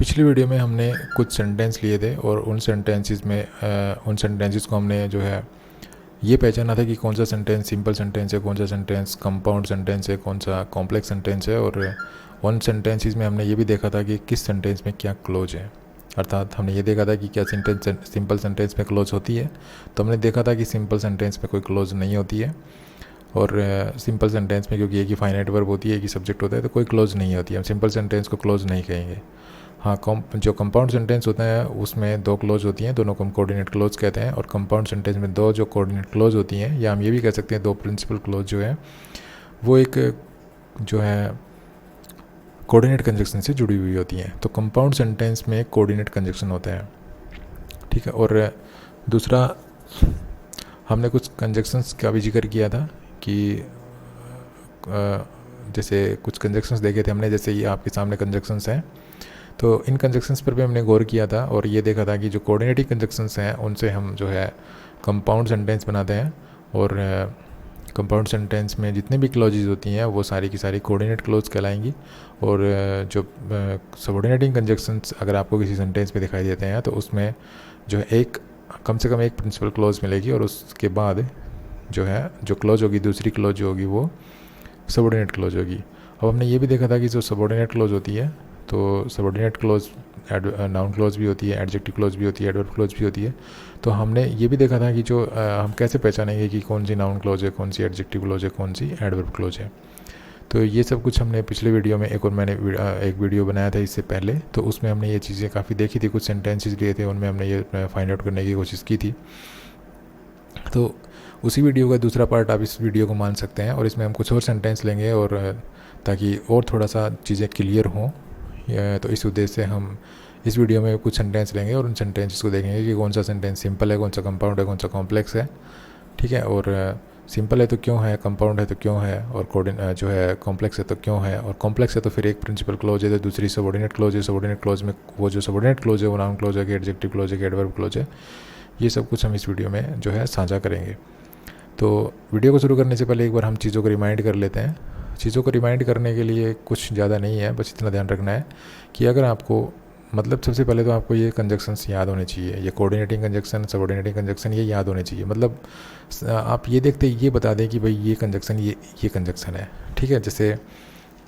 पिछली वीडियो में हमने कुछ सेंटेंस लिए थे और उन सेंटेंसेस को हमने जो है ये पहचाना था कि कौन सा सेंटेंस सिंपल सेंटेंस है, कौन सा सेंटेंस कंपाउंड सेंटेंस है, कौन सा कॉम्प्लेक्स सेंटेंस है। और उन सेंटेंसेस में हमने ये भी देखा था कि किस सेंटेंस में क्या क्लोज है। अर्थात हमने ये देखा था कि क्या सेंटेंस सिंपल सेंटेंस में क्लोज होती है। तो हमने देखा था कि सिंपल सेंटेंस में कोई क्लोज नहीं होती है और सिंपल सेंटेंस में क्योंकि एक ही फाइनाइट वर्ब होती है, एक ही सब्जेक्ट होता है, तो कोई क्लोज नहीं होती है। हम सिंपल सेंटेंस को क्लोज नहीं कहेंगे। हाँ, जो कंपाउंड सेंटेंस होता है उसमें दो क्लोज होती हैं, दोनों को हम कोऑर्डिनेट क्लोज कहते हैं। और कंपाउंड सेंटेंस में दो जो कोऑर्डिनेट क्लोज होती हैं, या हम ये भी कह सकते हैं दो प्रिंसिपल क्लोज जो है वो एक जो है कोऑर्डिनेट कंजक्शन से जुड़ी हुई होती हैं। तो कंपाउंड सेंटेंस में कोऑर्डिनेट कंजक्शन होता है, ठीक है। और दूसरा हमने कुछ कंजक्शंस का भी जिक्र किया था कि जैसे कुछ कंजक्शंस देखे थे हमने, जैसे ये आपके सामने कंजक्शंस हैं। तो इन कंजक्शंस पर भी हमने गौर किया था और ये देखा था कि जो कोऑर्डिनेटिंग कंजक्शंस हैं उनसे हम जो है कंपाउंड सेंटेंस बनाते हैं। और कंपाउंड सेंटेंस में जितने भी क्लॉजेज होती हैं वो सारी की सारी कोऑर्डिनेट क्लॉज कहलाएंगी। और जो सबऑर्डिनेटिंग कंजक्शंस अगर आपको किसी सेंटेंस में दिखाई देते हैं तो उसमें जो है एक कम से कम एक प्रिंसिपल क्लॉज मिलेगी और उसके बाद जो है जो क्लॉज होगी, दूसरी क्लॉज जो होगी वो सबऑर्डिनेट क्लॉज होगी। अब हमने ये भी देखा था कि जो सबऑर्डिनेट क्लॉज होती है, तो सबऑर्डिनेट क्लॉज नाउन क्लॉज भी होती है, एडजेक्टिव क्लॉज भी होती है, एडवर्ब क्लॉज भी होती है। तो हमने ये भी देखा था कि जो हम कैसे पहचानेंगे कि कौन सी नाउन क्लॉज है, कौन सी एडजेक्टिव क्लॉज है, कौन सी एडवर्ब क्लॉज है। तो ये सब कुछ हमने पिछले वीडियो में मैंने एक वीडियो बनाया था इससे पहले, तो उसमें हमने ये चीज़ें काफ़ी देखी थी। कुछ सेंटेंसेस लिए थे, उनमें हमने ये फाइंड आउट करने की कोशिश की थी। तो उसी वीडियो का दूसरा पार्ट आप इस वीडियो को मान सकते हैं और इसमें हम कुछ और सेंटेंस लेंगे और ताकि और थोड़ा सा चीज़ें क्लियर हों। तो इस उद्देश्य से हम इस वीडियो में कुछ सेंटेंस लेंगे और उन सेंटेंसेस को देखेंगे कि कौन सा सेंटेंस सिंपल है, कौन सा कंपाउंड है, कौन सा कॉम्प्लेक्स है, ठीक है। और सिंपल है तो क्यों है, कंपाउंड है तो क्यों है, और जो है कॉम्प्लेक्स है तो क्यों है। और कॉम्प्लेक्स है तो फिर एक प्रिंसिपल क्लोज है, तो दूसरी सबऑर्डिनेट क्लोज है। सबऑर्डिनेट क्लोज में वो जो सबऑर्डिनेट क्लोज है वो नाउन क्लोज है कि एडजेक्टिव क्लोज है कि एडवर्ब क्लोज है। ये सब कुछ हम इस वीडियो में जो है साझा करेंगे। तो वीडियो को शुरू करने से पहले एक बार हम चीज़ों को रिमाइंड कर लेते हैं। चीज़ों को रिमाइंड करने के लिए कुछ ज़्यादा नहीं है, बस इतना ध्यान रखना है कि अगर आपको मतलब सबसे पहले तो आपको ये कंजक्शंस याद होने चाहिए, ये कोऑर्डिनेटिंग कंजक्शन, सबऑर्डिनेटिंग कंजक्शन, ये याद होने चाहिए। मतलब आप ये देखते ये बता दें कि भाई ये कंजक्शन ये कंजक्शन है, ठीक है। जैसे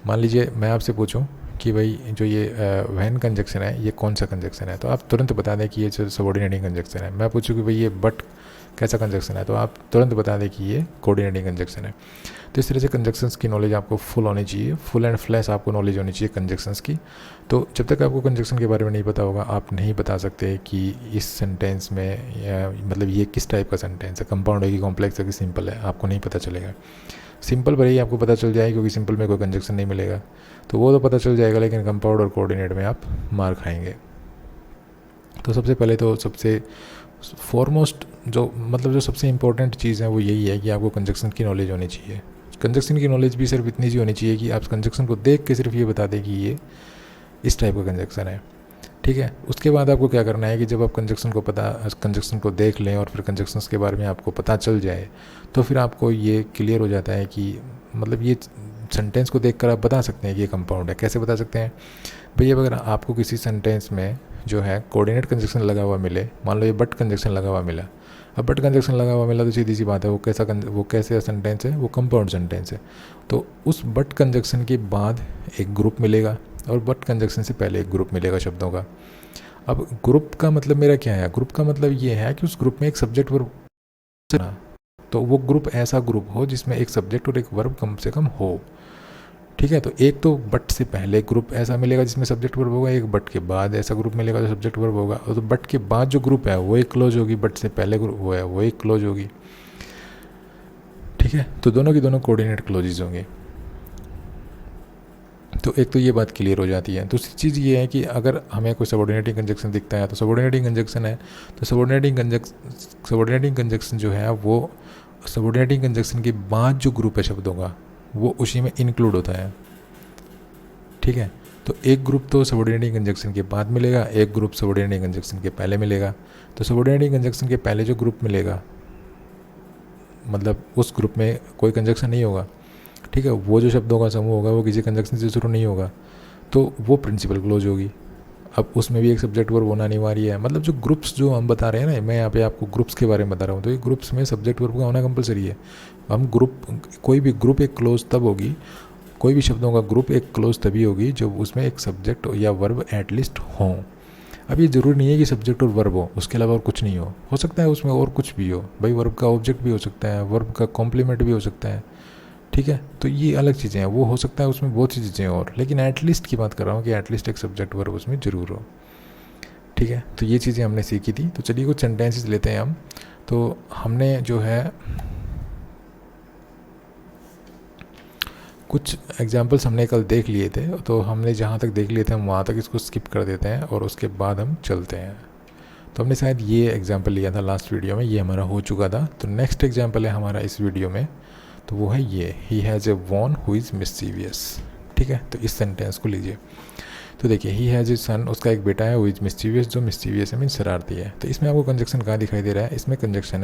मान लीजिए मैं आपसे पूछूं कि भाई जो ये व्हेन कंजक्शन है ये कौन सा कंजक्शन है, तो आप तुरंत बता दें कि ये जो सबऑर्डिनेटिंग कंजक्शन है। मैं पूछूं कि भाई ये बट कैसा कंजक्शन है, तो आप तुरंत बता दें कि ये कोऑर्डिनेटिंग कंजक्शन है। तो इस तरह से कंजक्शंस की नॉलेज आपको फुल होनी चाहिए, फुल एंड फ्लैश आपको नॉलेज होनी चाहिए कंजक्शंस की। तो जब तक आपको कंजक्शन के बारे में नहीं पता होगा, आप नहीं बता सकते कि इस सेंटेंस में मतलब ये किस टाइप का सेंटेंस है, कंपाउंड है कि कॉम्प्लेक्स है कि सिंपल है, आपको नहीं पता चलेगा। सिंपल भले ही आपको पता चल जाए क्योंकि सिंपल में कोई कंजक्शन नहीं मिलेगा, तो वो तो पता चल जाएगा, लेकिन कंपाउंड और कोऑर्डिनेट में आप मार खाएंगे। तो सबसे पहले तो सबसे फॉरमोस्ट जो सबसे इम्पोर्टेंट चीज़ है वो यही है कि आपको कंजक्शन की नॉलेज होनी चाहिए। कंजक्शन की नॉलेज भी सिर्फ इतनी सी होनी चाहिए कि आप कंजक्शन को देख के सिर्फ ये बता दें कि ये इस टाइप का कंजक्शन है, ठीक है। उसके बाद आपको क्या करना है कि जब आप कंजक्शन को देख लें और फिर कंजक्शंस के बारे में आपको पता चल जाए, तो फिर आपको ये क्लियर हो जाता है कि मतलब ये सेंटेंस को देखकर आप बता सकते हैं कि ये कंपाउंड है। कैसे बता सकते हैं भैया? अगर आपको किसी सेंटेंस में जो है कोऑर्डिनेट कंजक्शन लगा हुआ मिले, मान लो ये बट कंजक्शन लगा हुआ मिला, अब बट कंजक्शन लगा हुआ मिला तो सीधी सी बात है वो कैसे सेंटेंस है, वो कंपाउंड सेंटेंस है। तो उस बट कंजक्शन के बाद एक ग्रुप मिलेगा और बट कंजक्शन से पहले एक ग्रुप मिलेगा शब्दों का। अब ग्रुप का मतलब मेरा क्या है? ग्रुप का मतलब ये है कि उस ग्रुप में एक सब्जेक्ट वर्ब, तो वो ग्रुप ऐसा ग्रुप हो जिसमें एक सब्जेक्ट और एक वर्ब कम से कम हो, ठीक है। तो एक तो बट से पहले ग्रुप ऐसा मिलेगा जिसमें सब्जेक्ट वर्ब होगा, एक बट के बाद ऐसा ग्रुप मिलेगा जो सब्जेक्ट वर्ब होगा। और तो बट के बाद जो ग्रुप है वो एक क्लोज होगी, बट से पहले ग्रुप वो है वो एक क्लोज होगी, ठीक है। तो दोनों की दोनों कोऑर्डिनेट क्लोजेज होंगे। तो एक तो ये बात क्लियर हो जाती है। दूसरी चीज़ ये है कि अगर हमें कोई सबऑर्डिनेटिंग कंजक्शन दिखता है तो सबऑर्डिनेटिंग कंजक्शन है, तो सबऑर्डिनेटिंग कंजक्शन जो है वो सबऑर्डिनेटिंग कंजक्शन के बाद जो ग्रुप है शब्दों का वो उसी में इंक्लूड होता है, ठीक है। तो एक ग्रुप तो सबऑर्डिनेटिंग कंजक्शन के बाद मिलेगा, एक ग्रुप सबऑर्डिनेटिंग कंजक्शन के पहले मिलेगा। तो सबऑर्डिनेटिंग कंजक्शन के पहले जो ग्रुप मिलेगा मतलब उस ग्रुप में कोई कंजक्शन नहीं होगा, ठीक है। वो जो शब्दों का समूह होगा वो किसी कंजक्शन से शुरू नहीं होगा, तो वो प्रिंसिपल क्लोज होगी। अब उसमें भी एक सब्जेक्ट वर्ब होना अनिवार्य है। मतलब जो ग्रुप्स जो हम बता रहे हैं ना, मैं यहाँ पे आपको ग्रुप्स के बारे में बता रहा हूँ, तो ये ग्रुप्स में सब्जेक्ट वर्ब का होना कंपलसरी है। हम ग्रुप, कोई भी ग्रुप एक क्लोज तब होगी, कोई भी शब्दों का ग्रुप एक क्लोज तभी होगी जब उसमें एक सब्जेक्ट या वर्ब एटलीस्ट हो। अब ये ज़रूरी नहीं है कि सब्जेक्ट और वर्ब हो, उसके अलावा और कुछ नहीं हो सकता है उसमें और कुछ भी हो भाई, वर्ब का ऑब्जेक्ट भी हो सकता है, वर्ब का कॉम्प्लीमेंट भी हो सकता है, ठीक है। तो ये अलग चीज़ें हैं, वो हो सकता है उसमें बहुत सी चीज़ें और, लेकिन एटलीस्ट की बात कर रहा हूँ कि एटलीस्ट एक सब्जेक्ट वर्ब उसमें ज़रूर हो, ठीक है। तो ये चीज़ें हमने सीखी थी। तो चलिए कुछ सेंटेंसेस लेते हैं हम। तो हमने जो है कुछ एग्जाम्पल्स हमने कल देख लिए थे, तो हमने जहाँ तक देख लिए थे हम वहाँ तक इसको स्किप कर देते हैं और उसके बाद हम चलते हैं। तो हमने शायद ये एग्जाम्पल लिया था लास्ट वीडियो में, ये हमारा हो चुका था। तो नेक्स्ट एग्जाम्पल है हमारा इस वीडियो में, तो वो है ये, he has a one who is mischievous, ठीक है। तो इस सेंटेंस को लीजिए। तो देखिए, ही हैज़ ए सन, उसका एक बेटा है, हु इज़ मिस्चीवियस, जो मिस्चीवियस है मीन शरारती है। तो इसमें आपको कंजक्शन कहाँ दिखाई दे रहा है? इसमें कंजक्शन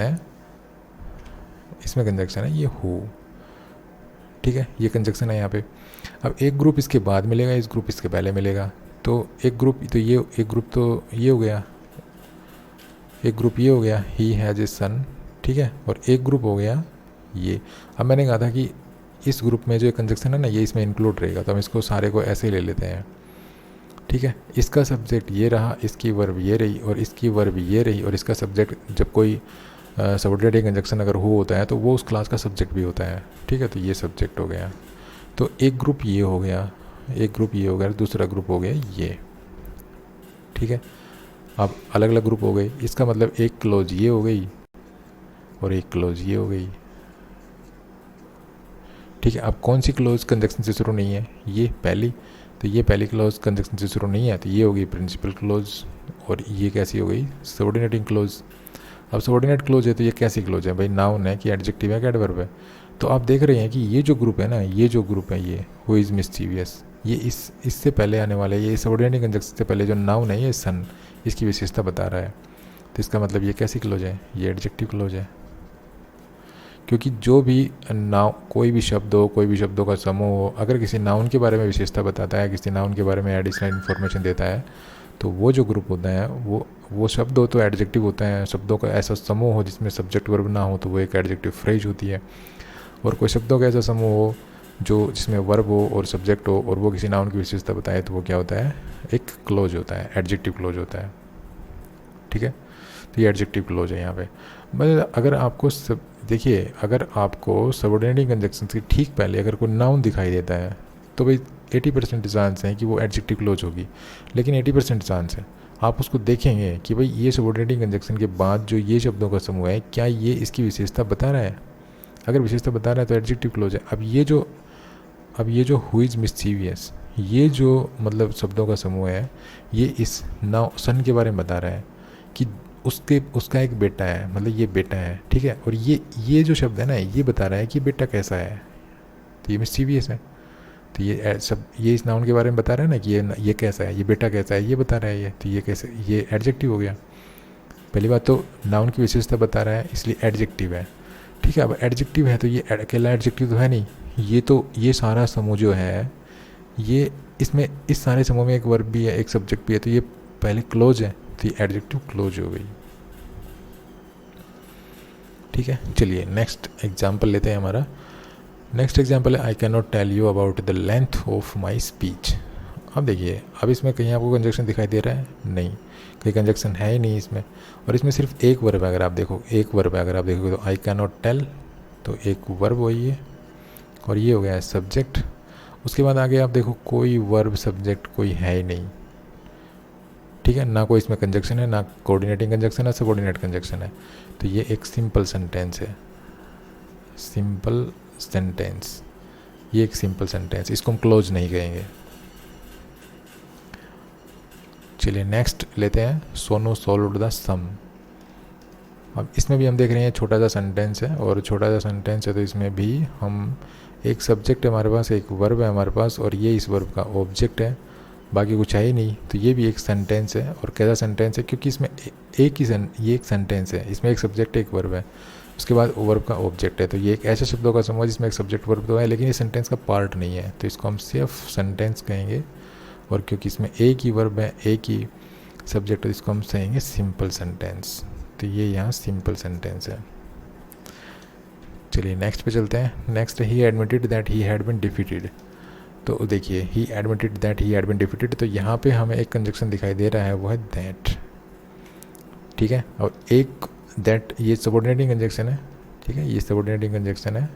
है ये हु, ठीक है, ये कंजक्शन है यहाँ पे। अब एक ग्रुप इसके बाद मिलेगा, इस ग्रुप इसके पहले मिलेगा। तो एक ग्रुप तो ये, एक ग्रुप तो ये हो गया, एक ग्रुप ये हो गया ही हैज़ ए सन, ठीक है, और एक ग्रुप हो गया ये। अब मैंने कहा था कि इस ग्रुप में जो कंजक्शन है ना, ये इसमें इंक्लूड रहेगा, तो हम इसको सारे को ऐसे ही ले लेते हैं, ठीक है। इसका सब्जेक्ट ये रहा, इसकी वर्ब ये रही, और इसकी वर्ब ये रही, और इसका सब्जेक्ट, जब कोई सबऑर्डिनेट कंजक्शन अगर हो होता है तो वो उस क्लास का सब्जेक्ट भी होता है, ठीक है। तो ये सब्जेक्ट हो गया। तो एक ग्रुप ये हो गया, एक ग्रुप ये हो गया, दूसरा ग्रुप हो गया ये, ठीक है। अब अलग अलग ग्रुप हो गए, इसका मतलब एक क्लोज ये हो गई और एक क्लोज ये हो गई, ठीक है। अब कौन सी क्लोज कंजक्शन से शुरू नहीं है? ये पहली, तो ये पहली क्लोज कंजक्शन से शुरू नहीं है, तो ये होगी प्रिंसिपल क्लोज, और ये कैसी हो गई? Subordinating close. अब सबऑर्डिनेट क्लोज है तो ये कैसी क्लोज है भाई? नाउन है कि एडजेक्टिव है कि एडवर्ब है? तो आप देख रहे हैं कि ये जो ग्रुप है ना, ये जो ग्रुप है ये हु इज़ मिस्चीवियस, ये इससे पहले आने वाला है, ये सबऑर्डिनेटिंग कंजक्शन से पहले जो नाउन है ये सन, इसकी विशेषता बता रहा है। तो इसका मतलब ये कैसी क्लोज है? ये एडजेक्टिव क्लोज है, क्योंकि जो भी नाउन, कोई भी शब्द हो, कोई भी शब्दों का समूह हो, अगर किसी नाउन के बारे में विशेषता बताता है, किसी नाउन के बारे में एडिशनल इन्फॉर्मेशन देता है, तो वो जो ग्रुप होता है वो शब्द हो तो एडजेक्टिव होता है। शब्दों का ऐसा समूह हो जिसमें सब्जेक्ट वर्ब ना हो तो वो एक एडजेक्टिव फ्रेज होती है। और कोई शब्दों का ऐसा समूह हो जो जिसमें वर्ब हो और सब्जेक्ट हो और वो किसी नाउन की विशेषता बताए, तो वो क्या होता है? एक क्लोज होता है, एडजेक्टिव क्लोज होता है, ठीक है। तो ये एडजेक्टिव क्लोज है यहाँ पे। मतलब अगर आपको देखिए, अगर आपको सबऑर्डिनेटिंग कंजक्शन के ठीक पहले अगर कोई नाउन दिखाई देता है तो भाई 80% चांस है कि वो एडजेक्टिव क्लोज होगी, लेकिन 80% चांस है आप उसको देखेंगे कि भाई ये सबऑर्डिनेटिंग कंजक्शन के बाद जो ये शब्दों का समूह है, क्या ये इसकी विशेषता बता रहा है? अगर विशेषता बता रहा है तो एडजेक्टिव क्लोज है। अब ये जो हु इज़ मिस्चीवियस, ये जो मतलब शब्दों का समूह है, ये इस सन के बारे में बता रहा है कि उसका एक बेटा है, मतलब ये बेटा है, ठीक है। और ये जो शब्द है ना, ये बता रहा है कि बेटा कैसा है, तो ये मिस्चीवियस है। तो ये इस नाउन के बारे में बता रहा है ना कि ये कैसा है, ये बेटा कैसा है, ये बता रहा है ये, तो ये कैसे, ये एडजेक्टिव हो गया। पहली बात तो नाउन की विशेषता बता रहा है, इसलिए एडजेक्टिव है, ठीक है। अब एडजेक्टिव है तो ये अकेला एडजेक्टिव तो है नहीं, ये सारा समूह जो है, ये इसमें इस सारे समूह में एक वर्ब भी है, एक सब्जेक्ट भी है, तो ये पहले क्लोज है, तो ये एडजेक्टिव क्लोज हो गई, ठीक है। चलिए नेक्स्ट एग्जाम्पल लेते हैं। हमारा नेक्स्ट एग्जाम्पल है, I can not tell you about the length of my speech. अब देखिए, अब इसमें कहीं आपको कंजक्शन दिखाई दे रहा है? नहीं, कोई कंजक्शन है ही नहीं इसमें। और इसमें सिर्फ एक वर्ब है, अगर आप देखो एक वर्ब है, अगर आप देखोगे तो आई कैन नॉट टेल, तो एक वर्ब वही है, और ये हो गया है सब्जेक्ट। उसके बाद आगे आप देखो कोई वर्ब सब्जेक्ट कोई है ही नहीं, ठीक है, ना कोई इसमें कंजक्शन है, ना कोऑर्डिनेटिंग कंजक्शन है, सबऑर्डिनेट कंजक्शन है। तो ये एक सिंपल सेंटेंस है, सिंपल सेंटेंस, ये एक सिंपल सेंटेंस, इसको हम क्लोज नहीं कहेंगे। चलिए नेक्स्ट लेते हैं, सोनू सॉल्व्ड द सम। अब इसमें भी हम देख रहे हैं छोटा सा सेंटेंस है, और छोटा सा सेंटेंस है तो इसमें भी हम एक सब्जेक्ट है हमारे पास, एक वर्ब है हमारे पास, और ये इस वर्ब का ऑब्जेक्ट है, बाकी कुछ है ही नहीं। तो ये भी एक सेंटेंस है। और कैसा सेंटेंस है? क्योंकि इसमें ये एक सेंटेंस है, इसमें एक सब्जेक्ट है, एक वर्ब है, उसके बाद वर्ब का ऑब्जेक्ट है। तो ये एक ऐसे शब्दों का समूह जिसमें एक सब्जेक्ट वर्ब तो है, लेकिन ये सेंटेंस का पार्ट नहीं है, तो इसको हम सिर्फ सेंटेंस कहेंगे। और क्योंकि इसमें एक ही वर्ब है, एक ही सब्जेक्ट, इसको हम कहेंगे सिंपल सेंटेंस। तो ये यहाँ सिंपल सेंटेंस है। चलिए नेक्स्ट पे चलते हैं। Next, he admitted that he had been defeated. तो देखिए, he admitted that he had been defeated, तो यहाँ पे हमें एक कंजक्शन दिखाई दे रहा है, वो है दैट, ठीक है। और एक दैट, ये सबऑर्डिनेटिंग कंजक्शन है, ठीक है, ये सबऑर्डिनेटिंग कंजक्शन है,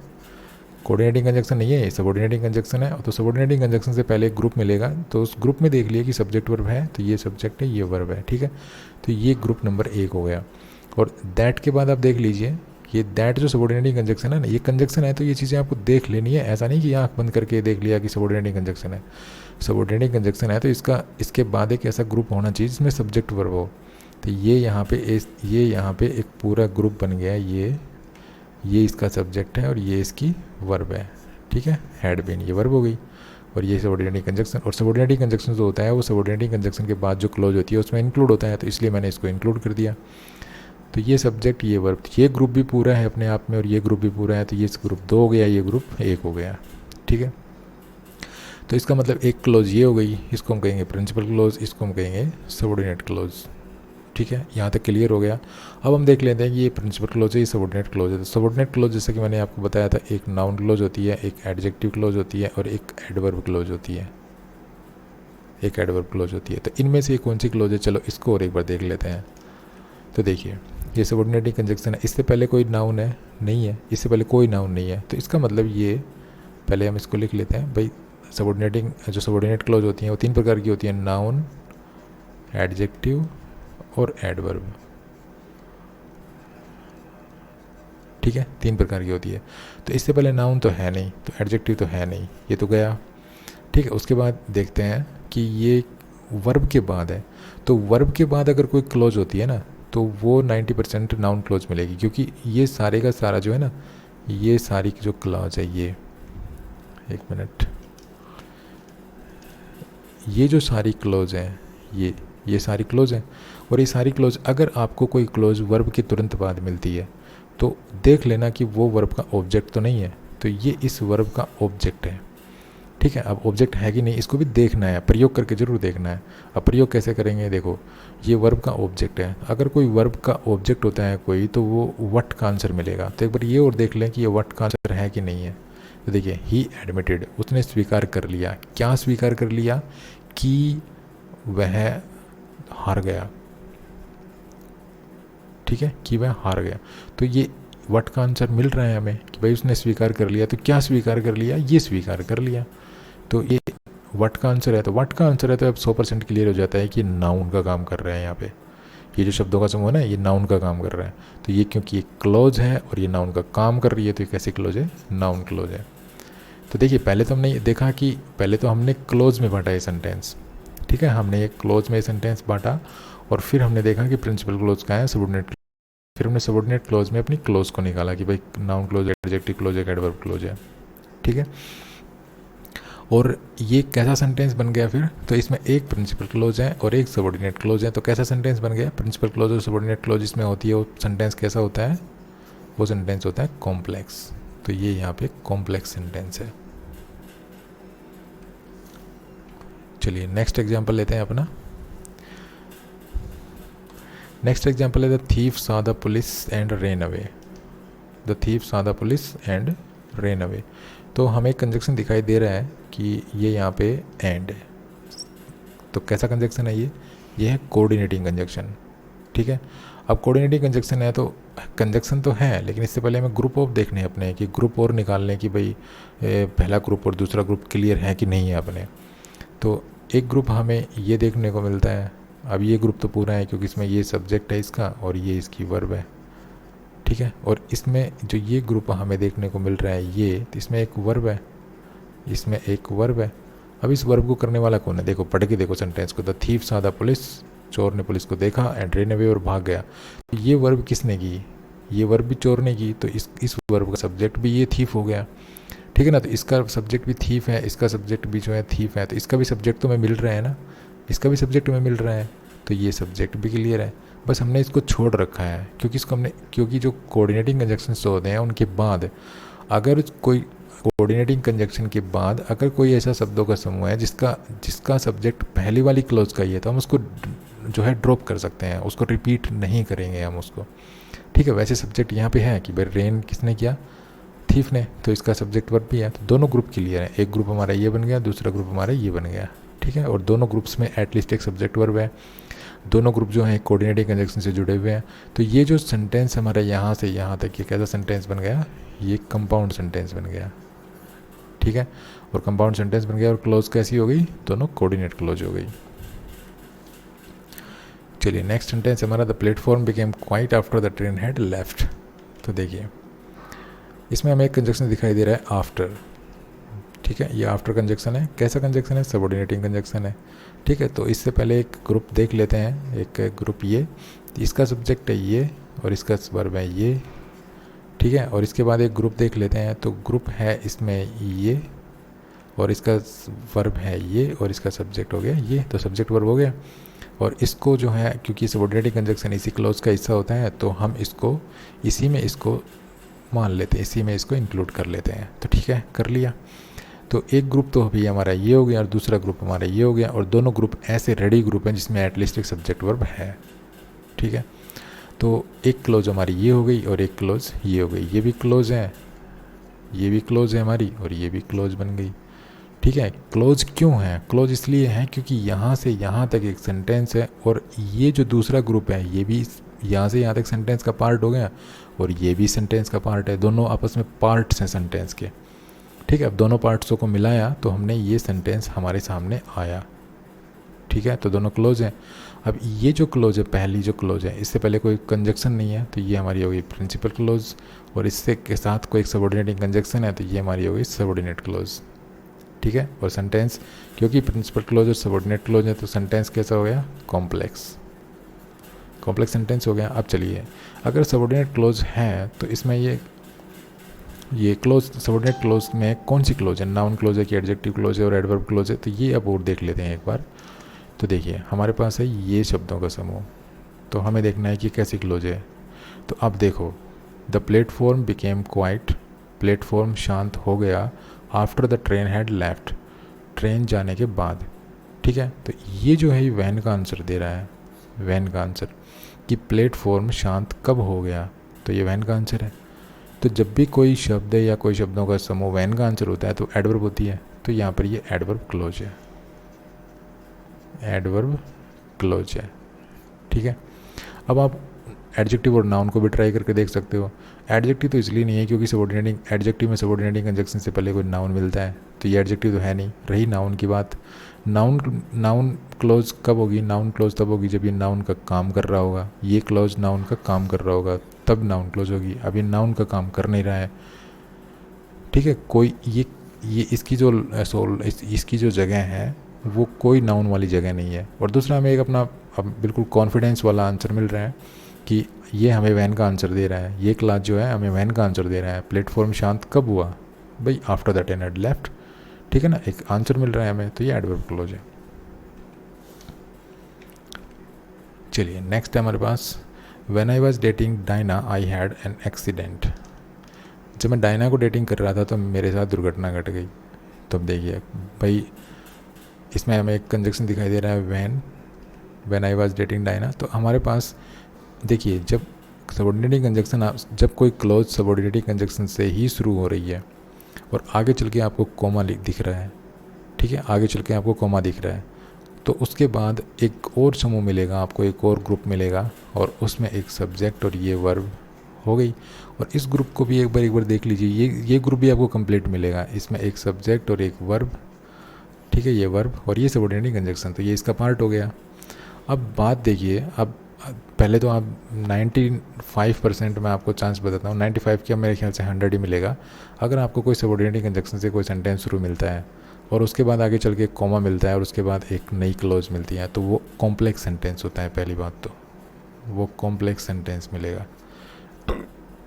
कोऑर्डिनेटिंग कंजक्शन नहीं है, ये सबऑर्डिनेटिंग कंजक्शन है। तो सबऑर्डिनेटिंग कंजक्शन से पहले एक ग्रुप मिलेगा, तो उस ग्रुप में देख लिए कि सब्जेक्ट वर्ब है, तो ये सब्जेक्ट है, ये वर्ब है, ठीक है। तो ये ग्रुप नंबर 1 हो गया। और दैट के बाद आप देख लीजिए, ये दैट जो सबऑर्डिनेटिंग कंजक्शन है ना, ये कंजक्शन है, तो ये चीज़ें आपको देख लेनी है। ऐसा नहीं कि आँख बंद करके देख लिया कि सबऑर्डिनेटिंग कंजक्शन है। सबऑर्डिनेटिंग कंजक्शन है तो इसके बाद एक ऐसा ग्रुप होना चाहिए जिसमें सब्जेक्ट वर्ब हो। तो ये यहाँ पे एक पूरा ग्रुप बन गया। ये इसका सब्जेक्ट है और ये इसकी वर्ब है, ठीक है। हैड बीन ये वर्ब हो गई, और ये सबऑर्डिनेटिंग कंजक्शन। और सबऑर्डिनेटिंग कंजक्शन जो होता है वो सबऑर्डिनेटिंग कंजक्शन के बाद जो क्लोज होती है उसमें इंक्लूड होता है, तो इसलिए मैंने इसको इंक्लूड कर दिया। तो ये सब्जेक्ट, ये वर्ब, ये ग्रुप भी पूरा है अपने आप में और ये ग्रुप भी पूरा है, तो ये ग्रुप 2 हो गया, ये ग्रुप 1 हो गया, ठीक है। तो इसका मतलब एक क्लोज ये हो गई, इसको हम कहेंगे प्रिंसिपल क्लोज, इसको हम कहेंगे सबऑर्डिनेट क्लोज, ठीक है। यहाँ तक क्लियर हो गया। अब हम देख लेते हैं कि ये प्रिंसिपल क्लोज है, ये सबऑर्डिनेट क्लोज है। तो सबऑर्डिनेट क्लोज जैसे कि मैंने आपको बताया था, एक नाउन क्लोज होती है, एक एडजेक्टिव क्लोज होती है और एक एडवर्ब क्लोज होती है, एक एडवर्ब क्लोज होती है। तो इनमें से कौन सी क्लोज है, चलो इसको और एक बार देख लेते हैं। तो देखिए, ये सबऑर्डिनेटिंग कंजक्शन है, इससे पहले कोई नाउन है नहीं है, इससे पहले कोई नाउन नहीं है, तो इसका मतलब ये, पहले हम इसको लिख लेते हैं भाई। सबऑर्डिनेटिंग जो सबऑर्डिनेट क्लोज होती हैं वो 3 प्रकार की होती हैं, नाउन, एडजेक्टिव और एडवर्ब, ठीक है, 3 प्रकार की होती है। तो इससे पहले नाउन तो है नहीं, तो एडजेक्टिव तो है नहीं, ये तो गया, ठीक है। उसके बाद देखते हैं कि ये वर्ब के बाद है, तो वर्ब के बाद अगर कोई क्लोज होती है ना, तो वो 90% नाउन क्लोज मिलेगी, क्योंकि ये सारे का सारा जो है ना, ये सारी जो क्लोज है, ये एक मिनट, ये जो सारी क्लोज हैं, ये सारी क्लोज हैं। और ये सारी क्लोज, अगर आपको कोई क्लोज वर्ब के तुरंत बाद मिलती है तो देख लेना कि वो वर्ब का ऑब्जेक्ट तो नहीं है, तो ये इस वर्ब का ऑब्जेक्ट है, ठीक है। अब ऑब्जेक्ट है कि नहीं इसको भी देखना है, प्रयोग करके जरूर देखना है। अब प्रयोग कैसे करेंगे, देखो, ये वर्ब का ऑब्जेक्ट है, अगर कोई वर्ब का ऑब्जेक्ट होता है कोई, तो वो व्हाट का आंसर मिलेगा। तो एक बार ये और देख लें कि ये व्हाट का आंसर है कि नहीं है। तो देखिए, ही एडमिटेड, उसने स्वीकार कर लिया, क्या स्वीकार कर लिया, कि वह हार गया, ठीक है, कि वह हार गया। तो ये व्हाट का आंसर मिल रहा है हमें कि भाई उसने स्वीकार कर लिया, तो क्या स्वीकार कर लिया, ये स्वीकार कर लिया। तो ये व्हाट का आंसर है, तो व्हाट का आंसर है, तो अब 100% क्लियर हो जाता है कि नाउन का काम कर रहा है। यहाँ पे ये जो शब्दों का समूह है ना, ये नाउन का काम कर रहा है। तो ये क्योंकि ये क्लोज है और ये नाउन का काम कर रही है, तो ये कैसी क्लोज है, नाउन क्लोज है। तो देखिए, पहले तो हमने देखा कि पहले तो हमने क्लोज में बांटा ये सेंटेंस, ठीक है, हमने ये क्लोज में सेंटेंस बांटा, और फिर हमने देखा कि प्रिंसिपल क्लोज का है, सबऑर्डिनेट, फिर हमने सबऑर्डिनेट क्लोज में अपनी क्लोज को निकाला कि भाई नाउन क्लोज, एडजेक्टिव क्लोज, एक एडवर्ब क्लोज है, ठीक है। और ये कैसा सेंटेंस बन गया फिर, तो इसमें एक प्रिंसिपल क्लोज है और एक सबऑर्डिनेट क्लोज है। तो कैसा सेंटेंस बन गया, प्रिंसिपल क्लोज और सबऑर्डिनेट क्लोज इसमें होती है, वो सेंटेंस कैसा होता है, वो सेंटेंस होता है कॉम्प्लेक्स। तो ये यहाँ पे कॉम्प्लेक्स सेंटेंस है। चलिए नेक्स्ट एग्जाम्पल लेते हैं अपना। नेक्स्ट एग्जाम्पल है, the thief saw the police and rain away. The thief saw the police and rain away. तो हमें एक कंजक्शन दिखाई दे रहा है कि ये यहाँ पे एंड है। तो कैसा कंजक्शन है ये है कोऑर्डिनेटिंग कंजक्शन, ठीक है। अब कोऑर्डिनेटिंग कंजक्शन है, तो कंजक्शन तो है, लेकिन इससे पहले हमें ग्रुप ऑफ देखने हैं अपने, कि ग्रुप और निकालने कि भाई पहला ग्रुप और दूसरा ग्रुप क्लियर है कि नहीं है अपने। तो एक ग्रुप हमें ये देखने को मिलता है, अब ये ग्रुप तो पूरा है क्योंकि इसमें ये सब्जेक्ट है इसका और ये इसकी वर्ब है, ठीक है। और इसमें जो ये ग्रुप हमें देखने को मिल रहा है ये, तो इसमें एक वर्ब है, इसमें एक वर्ब है। अब इस वर्ब को करने वाला कौन है, देखो पढ़ के देखो सेंटेंस को, the thief saw the police, चोर ने पुलिस को देखा, एंड रेन अवे, और भाग गया। तो ये वर्ब किसने की, ये वर्ब भी चोर ने की, तो इस वर्ब का सब्जेक्ट भी ये थीफ हो गया, ठीक है ना। तो इसका सब्जेक्ट भी थीफ है, इसका सब्जेक्ट भी जो है थीफ है, तो इसका भी सब्जेक्ट तो हमें मिल रहा है ना, इसका भी सब्जेक्ट हमें मिल रहा है, तो ये सब्जेक्ट भी क्लियर है। बस हमने इसको छोड़ रखा है क्योंकि जो कोऑर्डिनेटिंग कंजक्शंस होते हैं उनके बाद अगर कोई कोऑर्डिनेटिंग कंजक्शन के बाद अगर कोई ऐसा शब्दों का समूह है जिसका सब्जेक्ट पहली वाली क्लोज का ही है, तो हम उसको जो है ड्रॉप कर सकते हैं, उसको रिपीट नहीं करेंगे हम उसको। ठीक है, वैसे सब्जेक्ट यहाँ पे है कि भाई रेन किसने किया, थीफ ने, तो इसका सब्जेक्ट वर्ब भी है, तो दोनों ग्रुप क्लियर है। एक ग्रुप हमारा ये बन गया, दूसरा ग्रुप हमारा ये बन गया। ठीक है, और दोनों ग्रुप्स में एटलीस्ट एक सब्जेक्ट वर्ब है, दोनों ग्रुप जो हैं कोऑर्डिनेटिंग कंजक्शन से जुड़े हुए हैं। तो ये जो सेंटेंस हमारा यहाँ से यहाँ तक ये कैसा सेंटेंस बन गया, ये कंपाउंड सेंटेंस बन गया। ठीक है, और कंपाउंड सेंटेंस बन गया और क्लोज कैसी हो गई, दोनों कोऑर्डिनेट क्लोज हो गई। चलिए नेक्स्ट सेंटेंस हमारा, the platform became quite after the train had left. तो देखिए इसमें हमें एक कंजक्शन दिखाई दे रहा है आफ्टर। ठीक है, ये आफ्टर कंजक्शन है। कैसा कंजक्शन है, सबऑर्डिनेटिंग कंजक्शन है। ठीक है, तो इससे पहले एक ग्रुप देख लेते हैं। एक ग्रुप ये, इसका सब्जेक्ट है ये और इसका वर्ब है ये। ठीक है, और इसके बाद एक ग्रुप देख लेते हैं। तो ग्रुप है इसमें ये और इसका वर्ब है ये और इसका सब्जेक्ट हो गया ये, तो सब्जेक्ट वर्ब हो गया। और इसको जो है, क्योंकि सबऑर्डिनेटिंग कंजक्शन इसी क्लोज का हिस्सा होता है, तो हम इसको इसी में इसको मान लेते हैं, इसी में इसको इंक्लूड कर लेते हैं। तो ठीक है, कर लिया। तो एक ग्रुप तो अभी हमारा ये हो गया और दूसरा ग्रुप हमारा ये हो गया, और दोनों ग्रुप ऐसे रेडी ग्रुप हैं जिसमें एटलीस्ट एक सब्जेक्ट वर्ब है। ठीक है, तो एक क्लोज हमारी ये हो गई और एक क्लोज ये हो गई। ये भी क्लोज है, ये भी क्लोज है हमारी, और ये भी क्लोज बन गई। ठीक है, क्लोज क्यों है, क्लोज इसलिए है क्योंकि यहाँ से यहाँ तक एक सेंटेंस है, और ये जो दूसरा ग्रुप है ये भी यहाँ से यहाँ तक सेंटेंस का पार्ट हो गया, और ये भी सेंटेंस का पार्ट है। दोनों आपस में पार्ट्स हैं सेंटेंस के। ठीक है, अब दोनों पार्ट्सों को मिलाया तो हमने ये सेंटेंस हमारे सामने आया। ठीक है, तो दोनों क्लोज हैं। अब ये जो क्लोज है, पहली जो क्लोज है, इससे पहले कोई कंजक्शन नहीं है, तो ये हमारी होगी प्रिंसिपल क्लोज, और इससे के साथ कोई एक सबऑर्डिनेटिंग कंजक्शन है, तो ये हमारी होगी सबऑर्डिनेट क्लोज। ठीक है, और सेंटेंस क्योंकि प्रिंसिपल क्लोज और सबऑर्डिनेट क्लोज है, तो सेंटेंस कैसा हो गया, कॉम्प्लेक्स सेंटेंस हो गया। अब चलिए, अगर सबऑर्डिनेट क्लोज है तो इसमें ये क्लोज, सबऑर्डिनेट क्लोज में कौन सी क्लोज है, नाउन क्लोज है कि एडजेक्टिव क्लोज है और एडवर्ब क्लोज है, तो ये अब और देख लेते हैं एक बार। तो देखिए हमारे पास है ये शब्दों का समूह, तो हमें देखना है कि कैसी क्लोज है। तो अब देखो, the platform became quite, platform शांत हो गया, after the train had left, train जाने के बाद। ठीक है, तो ये जो है ये वैन का आंसर दे रहा है, वैन का आंसर, कि प्लेटफॉर्म शांत कब हो गया, तो ये वैन का आंसर है। तो जब भी कोई शब्द है या कोई शब्दों का समूह वैन का आंसर होता है तो एडवर्ब होती है, तो यहाँ पर ये एडवर्ब क्लोज है, एडवर्ब क्लोज है। ठीक है, अब आप एडजेक्टिव और नाउन को भी ट्राई करके देख सकते हो। एडजेक्टिव तो इसलिए नहीं है क्योंकि सबऑर्डिनेटिंग, एडजेक्टिव में सबऑर्डिनेटिंग कंजक्शन से पहले कोई नाउन मिलता है, तो ये एडजेक्टिव तो है नहीं। रही नाउन की बात, नाउन क्लोज कब होगी, नाउन क्लोज तब होगी जब ये नाउन का काम कर रहा होगा, ये क्लोज नाउन का काम कर रहा होगा, तब नाउन क्लोज होगी। अब ये नाउन का काम कर नहीं रहा है। ठीक है, कोई ये इसकी जो जगह है वो कोई नाउन वाली जगह नहीं है। और दूसरा हमें एक अपना अब बिल्कुल कॉन्फिडेंस वाला आंसर मिल रहा है कि ये हमें वैन का आंसर दे रहा है, ये क्लास जो है हमें वैन का आंसर दे रहा है। प्लेटफॉर्म शांत कब हुआ, भाई after the train had left. ठीक है ना, एक आंसर मिल रहा है हमें, तो ये एडवर्ब क्लोज है। चलिए नेक्स्ट है हमारे पास, when I was dating Diana I had an accident. जब मैं डायना को डेटिंग कर रहा था तो मेरे साथ दुर्घटना घट गई। तो अब देखिए भाई, इसमें हमें एक कंजक्शन दिखाई दे रहा है when I was dating Diana. तो हमारे पास देखिए, जब सबऑर्डिनेटिंग कंजक्शन, जब कोई क्लोज सबऑर्डिनेटिंग कंजक्शन से ही शुरू हो रही है और आगे चल के आपको कोमा दिख रहा है, ठीक है, आगे चल के आपको कोमा दिख रहा है, तो उसके बाद एक और समूह मिलेगा आपको, एक और ग्रुप मिलेगा, और उसमें एक सब्जेक्ट और ये वर्ब हो गई। और इस ग्रुप को भी एक बार देख लीजिए, ये ग्रुप भी आपको कंप्लीट मिलेगा। इसमें एक सब्जेक्ट और एक वर्ब, ठीक है, ये वर्ब और ये सबऑर्डिनेटिंग कंजक्शन, तो ये इसका पार्ट हो गया। अब बात देखिए, अब पहले तो आप 95% मैं आपको चांस बताता हूँ, 95 क्या मेरे ख्याल से 100 ही मिलेगा। अगर आपको कोई सबऑर्डिनेटिंग कंजक्शन से कोई सेंटेंस शुरू मिलता है और उसके बाद आगे चल के कॉमा मिलता है और उसके बाद एक नई क्लोज मिलती है, तो वो कॉम्प्लेक्स सेंटेंस होता है। पहली बात तो वो कॉम्प्लेक्स सेंटेंस मिलेगा,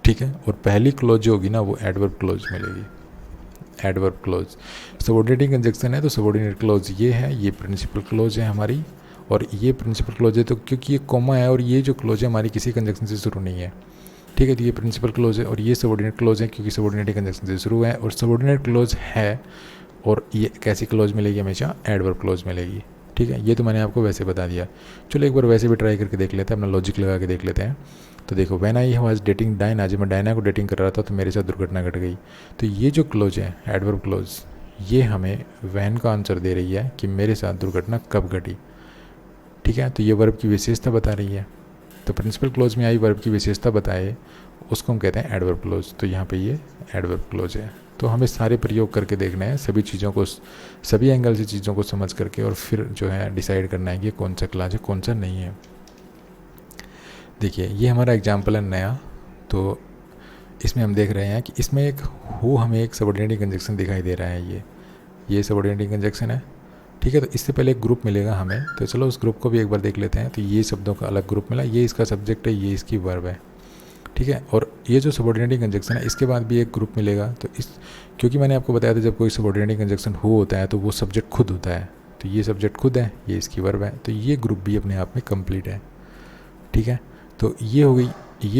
ठीक है। और पहली क्लोज जो होगी ना, वो एडवर्ब क्लोज मिलेगी, एडवर्ब क्लोज। सबऑर्डिनेटिंग कंजक्शन है तो सबऑर्डिनेट क्लोज ये है, ये प्रिंसिपल क्लोज है हमारी, और ये प्रिंसिपल क्लोज है तो क्योंकि ये कॉमा है और ये जो क्लोज है हमारी किसी कंजक्शन से शुरू नहीं है, ठीक है। तो ये प्रिंसिपल क्लोज है और ये सबऑर्डिनेट क्लोज है क्योंकि सबऑर्डिनेटिंग कंजंक्शन से शुरू है और सबऑर्डिनेट क्लोज है। और ये कैसी क्लोज मिलेगी? हमेशा एडवर्ब क्लोज मिलेगी। ठीक है, ये तो मैंने आपको वैसे बता दिया। चलो एक बार वैसे भी ट्राई करके देख लेते हैं, अपना लॉजिक लगा के देख लेते हैं। तो देखो, when I was dating Diana, जब मैं डायना को डेटिंग कर रहा था तो मेरे साथ दुर्घटना घट गई। तो ये जो क्लोज है एडवर्ब क्लोज, ये हमें व्हेन का आंसर दे रही है कि मेरे साथ दुर्घटना कब घटी। ठीक है, तो ये वर्ब की विशेषता बता रही है। तो प्रिंसिपल क्लोज में आई वर्ब की विशेषता बताए उसको हम कहते हैं एडवर्ब क्लोज। तो यहाँ पे ये एडवर्ब क्लोज है। तो हमें सारे प्रयोग करके देखना है, सभी चीज़ों को, सभी एंगल से चीज़ों को समझ करके, और फिर जो है डिसाइड करना है कि कौन सा क्लास है कौन सा नहीं है। देखिए, ये हमारा एग्जाम्पल है नया। तो इसमें हम देख रहे हैं कि इसमें एक हमें एक सबऑर्डिनेटिंग कंजक्शन दिखाई दे रहा है। ये सबऑर्डिनेटिंग कंजक्शन है। ठीक है, तो इससे पहले एक ग्रुप मिलेगा हमें, तो चलो उस ग्रुप को भी एक बार देख लेते हैं। तो ये शब्दों का अलग ग्रुप मिला, ये इसका सब्जेक्ट है, ये इसकी वर्ब है। ठीक है, और ये जो सबऑर्डिनेटिंग कंजक्शन है इसके बाद भी एक ग्रुप मिलेगा। तो इस, क्योंकि मैंने आपको बताया था जब कोई सबऑर्डिनेटिंग कंजक्शन होता है तो वो सब्जेक्ट खुद होता है। तो ये सब्जेक्ट खुद है, ये इसकी वर्ब है, तो ये ग्रुप भी अपने आप में कंप्लीट है। ठीक है, तो ये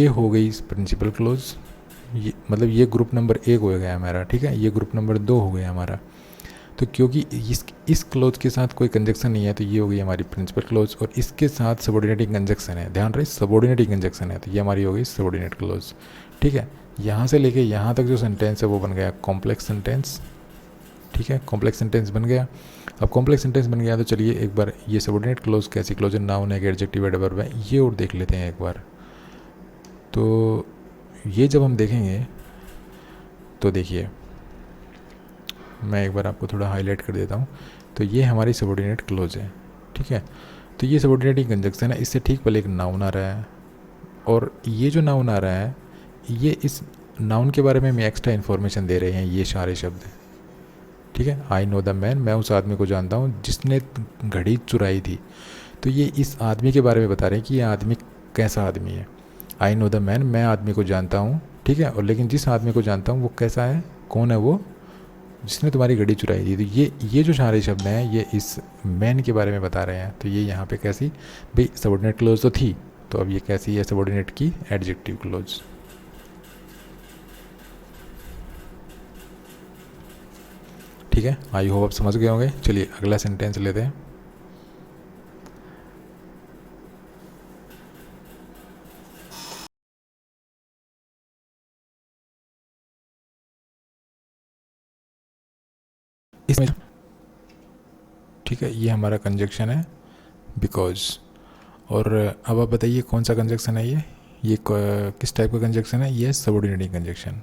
हो गई प्रिंसिपल क्लोज। ये मतलब ये ग्रुप नंबर 1 हो गया हमारा। ठीक है, ये ग्रुप नंबर 2 हो गया हमारा। तो क्योंकि इस क्लोज के साथ कोई कंजक्शन नहीं है तो ये हो गई हमारी प्रिंसिपल क्लोज, और इसके साथ सबऑर्डिनेटिंग कंजक्शन है। ध्यान रहे, सबऑर्डिनेटिंग कंजक्शन है, तो ये हमारी हो गई सबऑर्डिनेट क्लोज। ठीक है, यहाँ से लेके यहाँ तक जो सेंटेंस है वो बन गया कॉम्प्लेक्स सेंटेंस। ठीक है, कॉम्प्लेक्स सेंटेंस बन गया। अब कॉम्प्लेक्स सेंटेंस बन गया तो चलिए एक बार ये सबऑर्डिनेट क्लोज कैसी क्लोज है, नाउन है, एडजेक्टिव है, एडवर्ब है, ये और देख लेते हैं एक बार। तो ये जब हम देखेंगे तो देखिए, मैं एक बार आपको थोड़ा हाईलाइट कर देता हूँ। तो ये हमारी सबऑर्डिनेट क्लोज है। ठीक है, तो ये सबऑर्डिनेटिंग कंजक्शन है, इससे ठीक पहले एक नाउन आ रहा है, और ये जो नाउन आ रहा है ये इस नाउन के बारे में हमें एक्स्ट्रा इन्फॉर्मेशन दे रहे हैं ये सारे शब्द। ठीक है, आई नो द मैन, मैं उस आदमी को जानता हूँ जिसने घड़ी चुराई थी। तो ये इस आदमी के बारे में बता रहे हैं कि ये आदमी कैसा आदमी है। आई नो द मैन, मैं आदमी को जानता हूँ। ठीक है, और लेकिन जिस आदमी को जानता हूँ वो कैसा है, कौन है वो, जिसने तुम्हारी घड़ी चुराई थी। तो ये जो सारे शब्द हैं ये इस मैन के बारे में बता रहे हैं। तो ये यहाँ पे कैसी, भाई सबऑर्डिनेट क्लोज तो थी, तो अब ये कैसी है सबऑर्डिनेट की एडजेक्टिव क्लोज। ठीक है, आई होप आप समझ गए होंगे। चलिए अगला सेंटेंस लेते हैं। इसमें ठीक है, ये हमारा कंजक्शन है बिकॉज। और अब आप बताइए कौन सा कंजक्शन है ये किस टाइप का कंजक्शन है? ये सबऑर्डिनेटिंग कंजक्शन।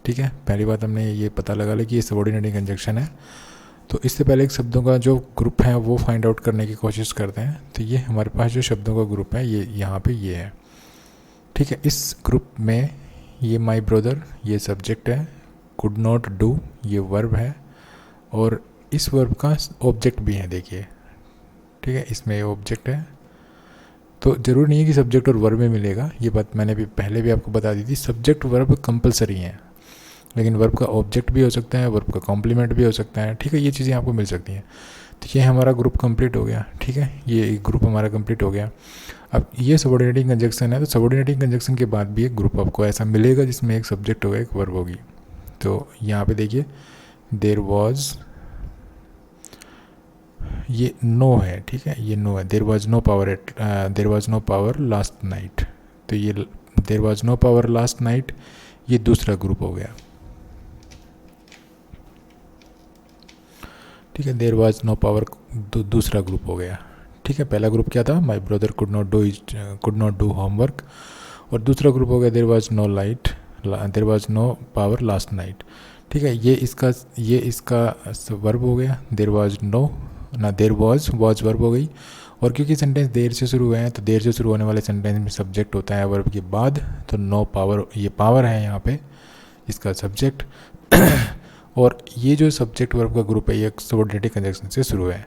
ठीक है, पहली बात हमने ये पता लगा लिया कि ये सबऑर्डिनेटिंग कंजक्शन है। तो इससे पहले एक शब्दों का जो ग्रुप है वो फाइंड आउट करने की कोशिश करते हैं। तो ये हमारे पास जो शब्दों का ग्रुप है ये यहाँ पे ये है। ठीक है, इस ग्रुप में ये माई ब्रदर ये सब्जेक्ट है, कुड नॉट डू ये वर्ब है, और इस वर्ब का ऑब्जेक्ट भी है। देखिए, ठीक है, इसमें ऑब्जेक्ट है। तो ज़रूरी नहीं है कि सब्जेक्ट और वर्ब में मिलेगा, ये बात मैंने भी पहले भी आपको बता दी थी। सब्जेक्ट वर्ब कंपलसरी है, लेकिन वर्ब का ऑब्जेक्ट भी हो सकता है, वर्ब का कॉम्प्लीमेंट भी हो सकता है। ठीक है, ये चीज़ें आपको मिल सकती हैं। तो ये हमारा ग्रुप कंप्लीट हो गया। ठीक है, ये ग्रुप हमारा कंप्लीट हो गया। अब ये सबऑर्डिनेटिंग कंजक्शन है, तो सबऑर्डिनेटिंग कंजक्शन के बाद भी एक ग्रुप आपको ऐसा मिलेगा जिसमें एक सब्जेक्ट होगा, एक वर्ब होगी। तो यहाँ पे देखिए, देयर वॉज, ये नो है। ठीक है, ये नो है। There was no power last night. तो ये there was no power last night, ये दूसरा ग्रुप हो गया। ठीक है, देयर वॉज नो पावर दूसरा ग्रुप हो गया। ठीक है, पहला ग्रुप क्या था, my brother could not do homework, और दूसरा ग्रुप हो गया there was no power last night. ठीक है, ये इसका वर्ब हो गया, देयर वॉज नो ना, देयर वॉज वर्ब हो गई। और क्योंकि सेंटेंस देर से शुरू हुए हैं तो देर से शुरू होने वाले सेंटेंस में सब्जेक्ट होता है वर्ब के बाद। तो नो पावर, ये पावर है यहाँ पे इसका सब्जेक्ट। और ये जो सब्जेक्ट वर्ब का ग्रुप है ये सबऑर्डिनेटिंग कंजक्शन से शुरू है।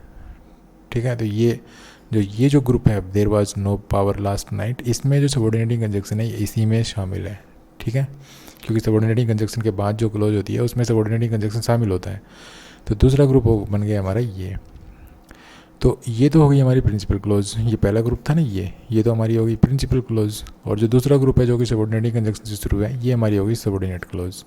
ठीक है, तो ये जो ग्रुप है there was no power last night, इसमें जो सबऑर्डिनेटिंग कंजक्शन है इसी में शामिल है। ठीक है, क्योंकि सबऑर्डिनेटिंग कंजक्शन के बाद जो क्लोज होती है उसमें सबऑर्डिनेटिंग कंजक्शन शामिल होता है। तो दूसरा ग्रुप बन गया हमारा ये। तो ये तो हो गई हमारी प्रिंसिपल क्लोज। ये पहला ग्रुप था ना, ये तो हमारी होगी प्रिंसिपल क्लोज। और जो दूसरा ग्रुप है जो कि सबऑर्डिनेटिंग कंजंक्शन से शुरू है, ये हमारी होगी सबऑर्डिनेट क्लोज।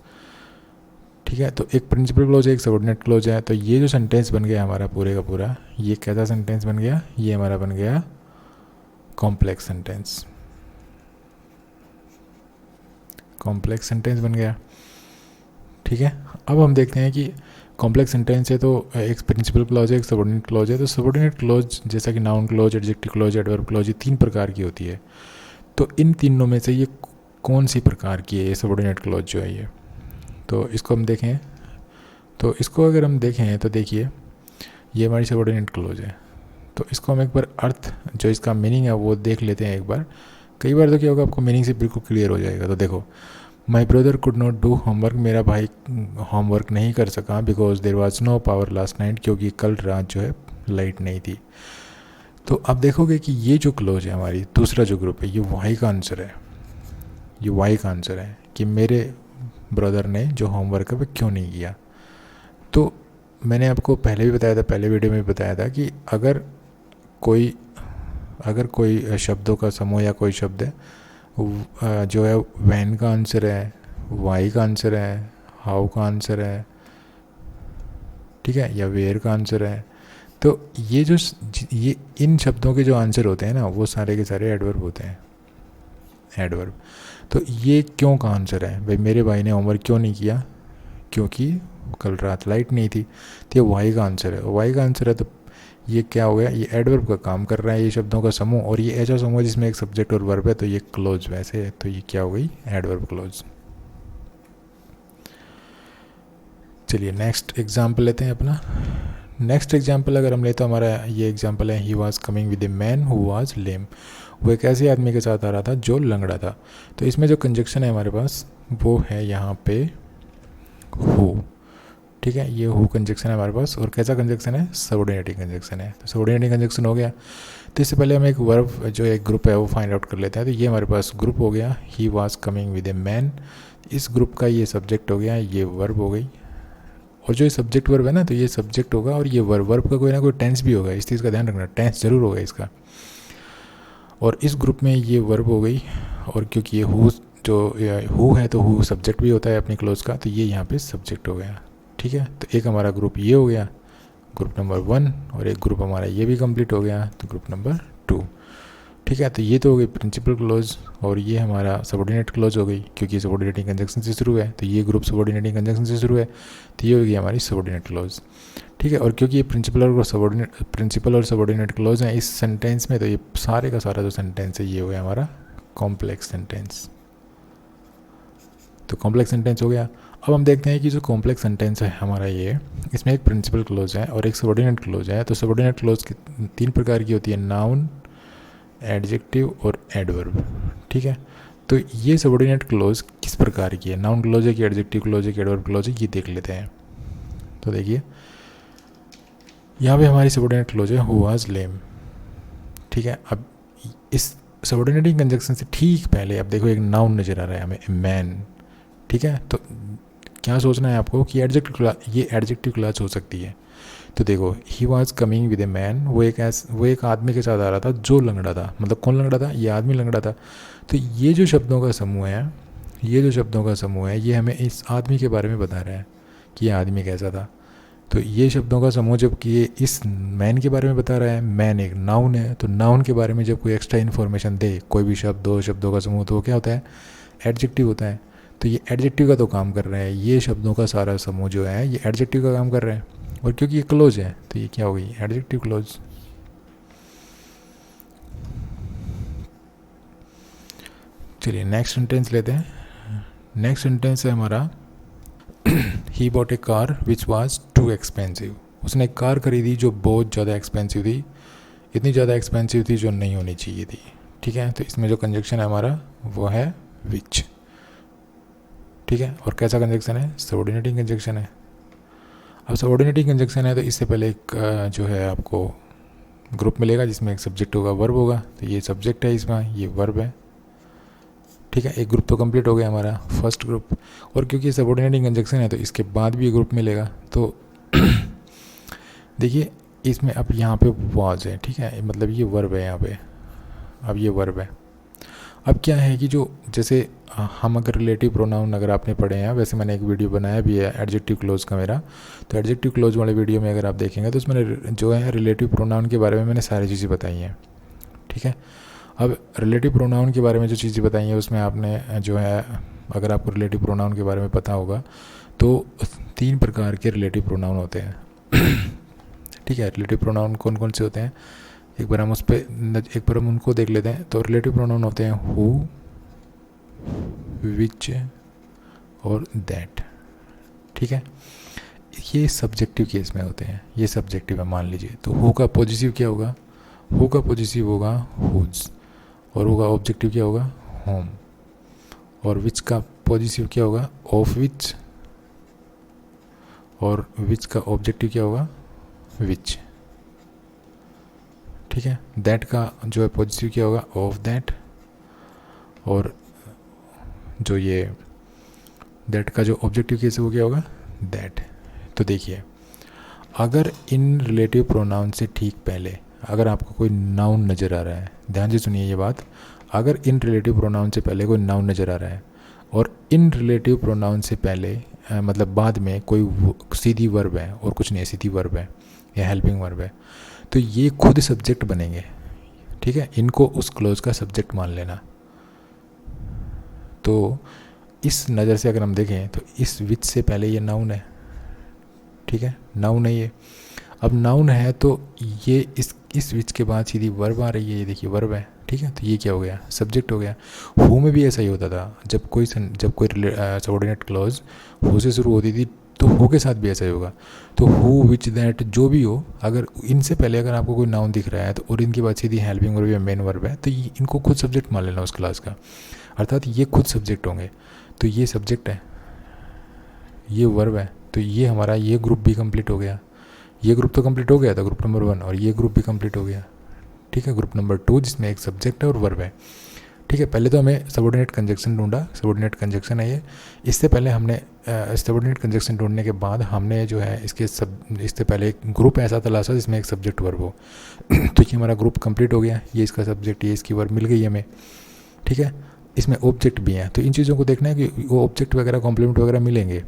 ठीक है, तो एक प्रिंसिपल क्लोज है, एक सबऑर्डिनेट क्लोज है। तो ये जो सेंटेंस बन गया हमारा पूरे का पूरा, ये कैसा सेंटेंस बन गया? ये हमारा बन गया कॉम्प्लेक्स सेंटेंस। कॉम्प्लेक्स सेंटेंस बन गया। ठीक है, अब हम देखते हैं कि कॉम्प्लेक्स सेंटेंस है तो एक प्रिंसिपल क्लॉज है, एक सबऑर्डिनेट क्लॉज है। तो सबऑर्डिनेट क्लॉज जैसा कि noun clause, adjective clause, adverb clause, ये 3 प्रकार की होती है। तो इन तीनों में से ये कौन सी प्रकार की है ये सबऑर्डिनेट क्लॉज जो है ये? तो इसको हम देखें, तो इसको अगर हम देखें तो देखिए ये हमारी सबऑर्डिनेट क्लॉज है। तो इसको हम एक बार अर्थ जो इसका मीनिंग है वो देख लेते हैं एक बार। कई बार तो क्या होगा, आपको मीनिंग से बिल्कुल क्लियर हो जाएगा। तो देखो, my brother could not do homework, मेरा भाई होमवर्क नहीं कर सका because there was no power last night, क्योंकि कल रात जो है लाइट नहीं थी। तो आप देखोगे कि ये जो क्लोज है हमारी, दूसरा जो ग्रुप है, ये वाई का आंसर है। ये वाई का आंसर है कि मेरे ब्रदर ने जो होमवर्क है वो क्यों नहीं किया। तो मैंने आपको पहले भी बताया था, पहले वीडियो में भी बताया था कि अगर कोई शब्दों का समूह या कोई शब्द है जो है वैन का आंसर है, वाई का आंसर है, हाउ का आंसर है, ठीक है, या वेयर का आंसर है, तो ये इन शब्दों के जो आंसर होते हैं ना, वो सारे के सारे एडवर्ब होते हैं। एडवर्ब। तो ये क्यों का आंसर है भाई, मेरे भाई ने होमवर्क क्यों नहीं किया, क्योंकि कल रात लाइट नहीं थी। तो ये वाई का आंसर है। वाई का आंसर है तो ये क्या हो गया, ये एडवर्ब का काम कर रहा है, ये शब्दों का समूह। और ये ऐसा समूह जिसमें एक सब्जेक्ट और वर्ब है, तो ये क्लोज वैसे है। तो ये क्या हो गई, एडवर्ब क्लोज। चलिए नेक्स्ट एग्जाम्पल लेते हैं अपना। नेक्स्ट एग्जाम्पल अगर हम लेते तो हमारा ये एग्जाम्पल है, he was coming with a man who was lame. वो एक ऐसे आदमी के साथ आ रहा था जो लंगड़ा था। तो इसमें जो कंजक्शन है हमारे पास वो है यहाँ पे हु। ठीक है, ये हु कंजक्शन है हमारे पास। और कैसा कंजक्शन है, सबऑर्डिनेटिंग कंजक्शन है। तो सबऑर्डिनेटिंग कंजक्शन हो गया। तो इससे पहले हम एक वर्ब जो एक ग्रुप है वो फाइंड आउट कर लेते हैं। तो ये हमारे पास ग्रुप हो गया, ही was coming with a man. इस ग्रुप का ये सब्जेक्ट हो गया, ये वर्ब हो गई। और जो ये सब्जेक्ट वर्ब है ना, तो ये सब्जेक्ट होगा और ये वर्ब का कोई ना कोई टेंस भी होगा, इस चीज़ का ध्यान रखना, टेंस जरूर होगा इसका। और इस ग्रुप में ये वर्ब हो गई। और क्योंकि ये हु है तो हु सब्जेक्ट भी होता है अपनी क्लोज का, तो ये यहाँ पे सब्जेक्ट हो गया। ठीक है, तो एक हमारा ग्रुप ये हो गया, ग्रुप नंबर 1। और एक ग्रुप हमारा ये भी कंप्लीट हो गया, तो ग्रुप नंबर 2। ठीक है, तो ये तो हो गई प्रिंसिपल क्लोज। और ये हमारा सबऑर्डिनेट क्लोज हो गई, क्योंकि सबऑर्डिनेटिंग कंजक्शन से शुरू है। तो ये ग्रुप सबऑर्डिनेटिंग कंजक्शन से शुरू है, तो ये होगी हमारी सबऑर्डिनेट क्लोज। ठीक है, और क्योंकि ये प्रिंसिपल और सबऑर्डिनेट क्लोज हैं इस सेंटेंस में, तो ये सारे का सारा जो सेंटेंस है ये हो गया हमारा कॉम्प्लेक्स सेंटेंस। तो कॉम्प्लेक्स सेंटेंस हो गया। अब हम देखते हैं कि जो कॉम्प्लेक्स सेंटेंस है हमारा ये, इसमें एक प्रिंसिपल क्लोज है और एक सबऑर्डिनेट क्लोज है। तो सबऑर्डिनेट क्लोज की 3 प्रकार की होती है, नाउन, एडजेक्टिव और एडवर्ब। ठीक है, तो ये सबऑर्डिनेट क्लोज किस प्रकार की है, नाउन क्लोज है कि एडजेक्टिव क्लोज है कि एडवर्ब क्लोज है, ये देख लेते हैं। तो देखिए यहाँ पे हमारी सबऑर्डिनेट क्लोज है, हु वाज लेम। ठीक है, अब इस सबऑर्डिनेटिंग कंजक्शन से ठीक पहले अब देखो एक नाउन नजर आ रहा है हमें, मैन। ठीक है, तो क्या सोचना है आपको कि ये एडजेक्टिव क्लास हो सकती है। तो देखो, ही was coming with a man, वो एक आदमी के साथ आ रहा था जो लंगड़ा था। मतलब कौन लंगड़ा था, ये आदमी लंगड़ा था। तो ये जो शब्दों का समूह है, ये हमें इस आदमी के बारे में बता रहा है कि ये आदमी कैसा था। तो ये शब्दों का समूह जब कि ये इस मैन के बारे में बता रहा है, मैन एक नाउन है, तो नाउन के बारे में जब कोई एक्स्ट्रा इन्फॉर्मेशन दे, कोई भी शब्द, 2 शब्दों का समूह, तो वो क्या होता है, एडजेक्टिव होता है। तो ये एडजेक्टिव का तो काम कर रहा है, ये शब्दों का सारा समूह जो है ये एडजेक्टिव का काम कर रहा है। और क्योंकि ये क्लोज है तो ये क्या हो गई, एडजेक्टिव क्लोज। चलिए नेक्स्ट सेंटेंस लेते हैं। नेक्स्ट सेंटेंस है हमारा, he bought A car which was too expensive. उसने एक कार खरीदी जो बहुत ज़्यादा एक्सपेंसिव थी, इतनी ज़्यादा एक्सपेंसिव थी जो नहीं होनी चाहिए थी। ठीक है, तो इसमें जो कंजक्शन है हमारा वो है विच। ठीक है, और कैसा कंजक्शन है, सबऑर्डिनेटिंग कंजक्शन है। अब सबऑर्डिनेटिंग कंजक्शन है तो इससे पहले एक जो है आपको ग्रुप मिलेगा जिसमें एक सब्जेक्ट होगा, वर्ब होगा। तो ये सब्जेक्ट है, इसमें ये वर्ब है। ठीक है, एक ग्रुप तो कंप्लीट हो गया हमारा, फर्स्ट ग्रुप। और क्योंकि सबऑर्डिनेटिंग कंजक्शन है तो इसके बाद भी ये ग्रुप मिलेगा। तो देखिए इसमें अब यहाँ पे वाज है, ठीक है, मतलब ये वर्ब है यहाँ पे, अब ये वर्ब है। अब क्या है कि जो जैसे हम अगर रिलेटिव प्रोनाउन अगर आपने पढ़े हैं, वैसे मैंने एक वीडियो बनाया भी है एडजेक्टिव क्लोज का मेरा, तो एडजेक्टिव क्लोज वाले वीडियो में अगर आप देखेंगे तो उसमें जो है रिलेटिव प्रोनाउन के बारे में मैंने सारी चीज़ें बताई हैं, ठीक है। अब रिलेटिव प्रोनाउन के बारे में जो चीज़ें बताई हैं उसमें आपने जो है, अगर आपको रिलेटिव प्रोनाउन के बारे में पता होगा तो 3 प्रकार के रिलेटिव प्रोनाउन होते हैं, ठीक है। रिलेटिव प्रोनाउन कौन कौन से होते हैं, एक बार हम उस पर एक बार हम उनको देख लेते हैं। तो रिलेटिव प्रोनाउन होते हैं हु, विच और दैट, ठीक है। ये सब्जेक्टिव केस में होते हैं, ये सब्जेक्टिव है मान लीजिए। तो हु का पॉजिटिव क्या होगा, हु का पॉजिटिव होगा हुज, और हु का ऑब्जेक्टिव क्या होगा होम, और विच का पॉजिटिव क्या होगा ऑफ विच, और विच का ऑब्जेक्टिव क्या होगा विच, ठीक है। दैट का जो है पॉजिटिव क्या होगा ऑफ दैट, और जो ये दैट का जो ऑब्जेक्टिव केस है वो क्या होगा दैट। तो देखिए, अगर इन रिलेटिव प्रोनाउन से ठीक पहले अगर आपको कोई नाउन नज़र आ रहा है, ध्यान से सुनिए ये बात, अगर इन रिलेटिव प्रोनाउन से पहले कोई नाउन नज़र आ रहा है और इन रिलेटिव प्रोनाउन से पहले मतलब बाद में कोई सीधी वर्ब है और कुछ नहीं सीधी वर्ब है या हेल्पिंग वर्ब है, तो ये खुद सब्जेक्ट बनेंगे, ठीक है। इनको उस क्लोज का सब्जेक्ट मान लेना। तो इस नज़र से अगर हम देखें तो इस विच से पहले ये नाउन है, ठीक है, नाउन है ये। अब नाउन है तो ये इस विच के बाद सीधी वर्ब आ रही है, ये देखिए वर्ब है, ठीक है। तो ये क्या हो गया सब्जेक्ट हो गया। हु में भी ऐसा ही होता था, जब कोई सबऑर्डिनेट क्लॉज हु से शुरू होती थी तो हु के साथ भी ऐसा ही होगा। तो हु विच दैट जो भी हो, अगर इनसे पहले अगर आपको कोई नाउन दिख रहा है तो और इनके बाद सीधी हेल्पिंग वर्ब या मेन वर्ब है तो इनको खुद सब्जेक्ट मान लेना उस क्लास का, अर्थात ये खुद सब्जेक्ट होंगे। तो ये सब्जेक्ट है, ये वर्ब है, तो ये हमारा ये ग्रुप भी कंप्लीट हो गया। ये ग्रुप तो कंप्लीट हो गया था, ग्रुप नंबर 1, और ये ग्रुप भी कंप्लीट हो गया, ठीक है। ग्रुप नंबर 2 जिसमें एक सब्जेक्ट है और वर्ब है, ठीक है। पहले तो हमें सबऑर्डिनेट कंजक्शन ढूंढा, सबऑर्डिनेट कंजक्शन है ये। इससे पहले हमने सबऑर्डिनेट कंजक्शन ढूंढने के बाद हमने जो है इससे पहले एक ग्रुप ऐसा तलाशा जिसमें एक सब्जेक्ट वर्ब हो तो ये हमारा ग्रुप कंप्लीट हो गया, ये इसका सब्जेक्ट, ये इसकी वर्ब मिल गई हमें, ठीक है। इसमें ऑब्जेक्ट भी हैं, तो इन चीज़ों को देखना है कि वो ऑब्जेक्ट वगैरह कॉम्प्लीमेंट वगैरह मिलेंगे।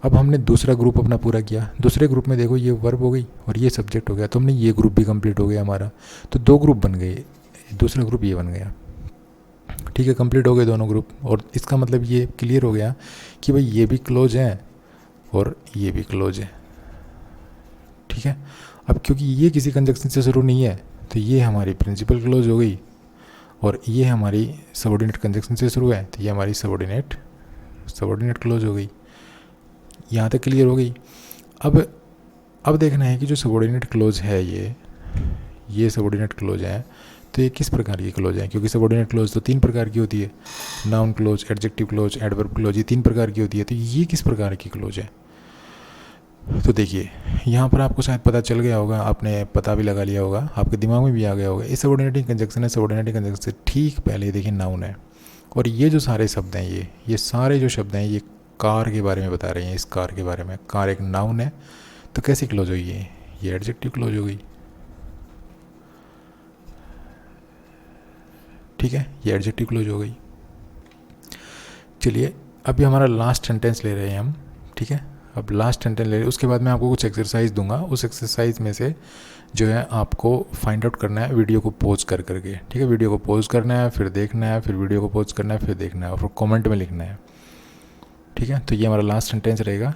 अब हमने दूसरा ग्रुप अपना पूरा किया, दूसरे ग्रुप में देखो ये वर्ब हो गई और ये सब्जेक्ट हो गया, तो हमने ये ग्रुप भी कंप्लीट हो गया हमारा। तो 2 ग्रुप बन गए, दूसरा ग्रुप ये बन गया, ठीक है। कंप्लीट हो गए दोनों ग्रुप, और इसका मतलब ये क्लियर हो गया कि भाई ये भी क्लोज है और ये भी क्लोज है, ठीक है। अब क्योंकि ये किसी कंजक्शन से शुरू नहीं है तो ये हमारी प्रिंसिपल क्लोज हो गई, और ये हमारी सबऑर्डिनेट कंजक्शन से शुरू है तो ये हमारी सबऑर्डिनेट क्लोज हो गई। यहाँ तक क्लियर हो गई। अब देखना है कि जो सबऑर्डिनेट क्लोज है ये सबऑर्डिनेट क्लोज है तो ये किस प्रकार की क्लोज है, क्योंकि सबऑर्डिनेट क्लोज तो 3 प्रकार की होती है, noun close, adjective close, adverb close, ये 3 प्रकार की होती है। तो ये किस प्रकार की क्लोज है, तो देखिए यहाँ पर आपको शायद पता चल गया होगा, आपने पता भी लगा लिया होगा, आपके दिमाग में भी आ गया होगा। ये सबऑर्डिनेटिंग कंजक्शन है, सबऑर्डिनेटिंग कंजक्शन से ठीक पहले देखिए नाउन है, और ये जो सारे शब्द हैं ये सारे जो शब्द हैं ये कार के बारे में बता रहे हैं। इस कार के बारे में, कार एक नाउन है तो कैसी क्लोज हुई है, ये एडजेक्टिव क्लोज हो गई, ठीक है, ये एडजेक्टिव क्लोज हो गई। चलिए अभी हमारा लास्ट सेंटेंस ले रहे हैं हम, ठीक है। अब लास्ट सेंटेंस ले रहे हैं, उसके बाद मैं आपको कुछ एक्सरसाइज दूंगा, उस एक्सरसाइज में से जो है आपको फाइंड आउट करना है वीडियो को पॉज कर करके, ठीक है। वीडियो को पॉज करना है, फिर देखना है, फिर वीडियो को पॉज करना है, फिर देखना है, और फिर कमेंट में लिखना है, ठीक है। तो ये हमारा लास्ट सेंटेंस रहेगा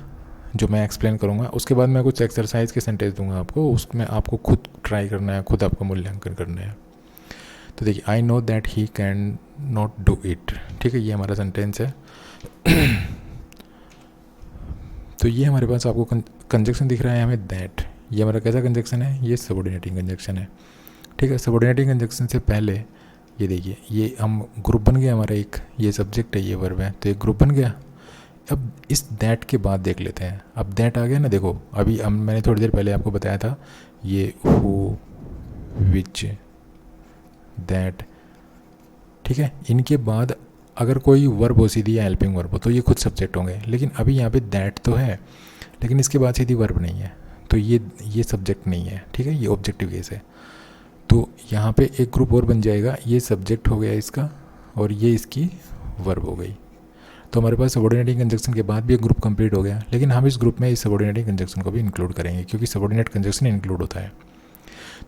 जो मैं एक्सप्लेन करूँगा। उसके बाद मैं कुछ एक्सरसाइज के सेंटेंस दूंगा आपको, उसमें आपको खुद ट्राई करना है, खुद आपको मूल्यांकन करना है। तो देखिए, I know that he can not do it, ठीक है, ये हमारा सेंटेंस है। तो ये हमारे पास आपको कंजक्शन दिख रहा है हमें दैट, ये हमारा कैसा कंजक्शन है, ये सबऑर्डिनेटिंग कंजक्शन है, ठीक है। सबऑर्डिनेटिंग कंजक्शन से पहले ये देखिए, ये हम ग्रुप बन गया हमारा, एक ये सब्जेक्ट है, ये वर्ब है, तो एक ग्रुप बन गया। अब इस दैट के बाद देख लेते हैं, अब दैट आ गया ना, देखो अभी मैंने थोड़ी देर पहले आपको बताया था ये हु, विच, दैट, ठीक है। इनके बाद अगर कोई वर्ब हो सीधी या हेल्पिंग वर्ब हो तो ये खुद सब्जेक्ट होंगे, लेकिन अभी यहाँ पे दैट तो है लेकिन इसके बाद सीधी वर्ब नहीं है, तो ये सब्जेक्ट नहीं है, ठीक है, ये ऑब्जेक्टिव केस है। तो यहाँ पे एक ग्रुप और बन जाएगा, ये सब्जेक्ट हो गया इसका और ये इसकी वर्ब हो गई। तो हमारे पास सबऑर्डिनेटिंग कंजक्शन के बाद भी एक ग्रुप कंप्लीट हो गया, लेकिन हम इस ग्रुप में इस सबऑर्डिनेटिंग कंजक्शन को भी इंक्लूड करेंगे क्योंकि सबऑर्डिनेट कंजक्शन इंक्लूड होता है।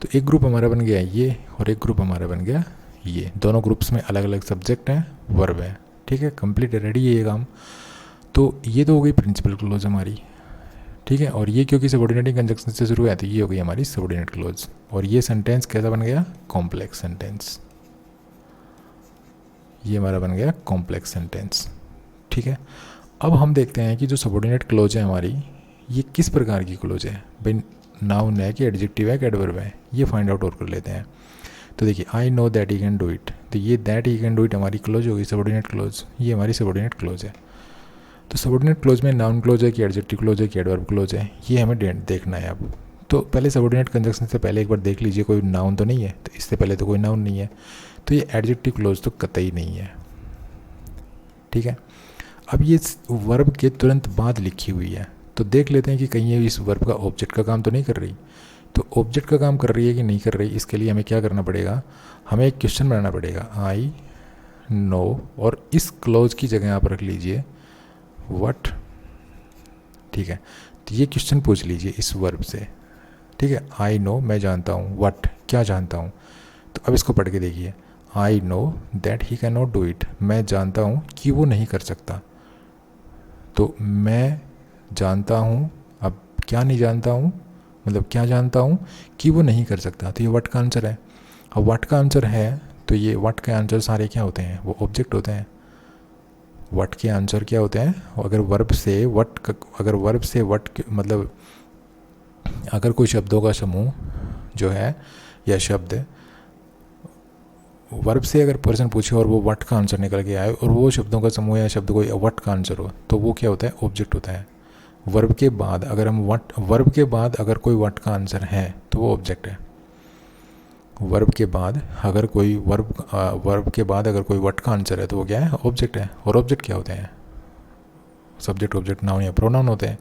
तो एक ग्रुप हमारा बन गया ये और एक ग्रुप हमारा बन गया ये। दोनों ग्रुप्स में अलग अलग सब्जेक्ट हैं, वर्ब है, ठीक है, कंप्लीट रेडी है ये काम। तो ये तो हो गई प्रिंसिपल क्लोज हमारी, ठीक है। और ये क्योंकि सबऑर्डिनेटिंग कंजक्शन से शुरू है तो ये हो गई हमारी सबऑर्डिनेट क्लोज। और ये सेंटेंस कैसा बन गया? Complex sentence. ये हमारा बन गया कॉम्प्लेक्स सेंटेंस, ठीक है। अब हम देखते हैं कि जो सबऑर्डिनेट क्लोज है हमारी, ये किस प्रकार की क्लोज है भाई, नाउन है कि एडजेक्टिव है कि एडवर्ब है, ये फाइंड आउट और कर लेते हैं। तो देखिए, I know that he can do it, तो ये that he can do it हमारी क्लोज होगी, सबऑर्डिनेट क्लोज, ये हमारी सबऑर्डिनेट क्लोज है। तो सबऑर्डिनेट क्लोज में नाउन क्लोज है कि एडजेक्टिव क्लोज है कि एडवर्ब क्लोज है, ये हमें देखना है। अब तो पहले सबऑर्डिनेट कंजक्शन से पहले एक बार देख लीजिए कोई नाउन तो नहीं है, तो इससे पहले तो कोई नाउन नहीं है, तो ये एडजेक्टिव क्लोज तो कतई नहीं है, ठीक है। अब ये वर्ब के तुरंत बाद लिखी हुई है, तो देख लेते हैं कि कहीं ये इस वर्ब का ऑब्जेक्ट का काम तो नहीं कर रही। तो ऑब्जेक्ट का काम कर रही है कि नहीं कर रही, इसके लिए हमें क्या करना पड़ेगा, हमें एक क्वेश्चन बनाना पड़ेगा, आई नो, और इस क्लोज की जगह आप रख लीजिए व्हाट, ठीक है। तो ये क्वेश्चन पूछ लीजिए इस वर्ब से, ठीक है। आई नो मैं जानता हूँ, व्हाट क्या जानता हूँ। तो अब इसको पढ़ के देखिए, I know that he can not do it, मैं जानता हूँ कि वो नहीं कर सकता। तो मैं जानता हूँ, अब क्या नहीं जानता हूँ, मतलब क्या जानता हूँ कि वो नहीं कर सकता, तो ये व्हाट का आंसर है। अब व्हाट का आंसर है तो ये व्हाट के आंसर सारे क्या होते हैं, वो ऑब्जेक्ट होते हैं। व्हाट के आंसर क्या होते हैं, अगर वर्ब से व्हाट मतलब अगर कोई शब्दों का समूह जो है या शब्द, वर्ब से अगर पर्सन पूछे और वो व्हाट का आंसर निकल के आए और वो शब्दों का समूह या शब्द कोई व्हाट का आंसर हो, तो वो क्या होता है, ऑब्जेक्ट होता है। वर्ब के बाद अगर हम वर्ब के बाद अगर कोई व्हाट का आंसर है तो वो ऑब्जेक्ट है। वर्ब के बाद अगर कोई वर्ब के बाद अगर कोई व्हाट का आंसर है तो वो क्या है, ऑब्जेक्ट है। और ऑब्जेक्ट क्या होते हैं, सब्जेक्ट ऑब्जेक्ट नाउन या प्रोनाउन होते हैं।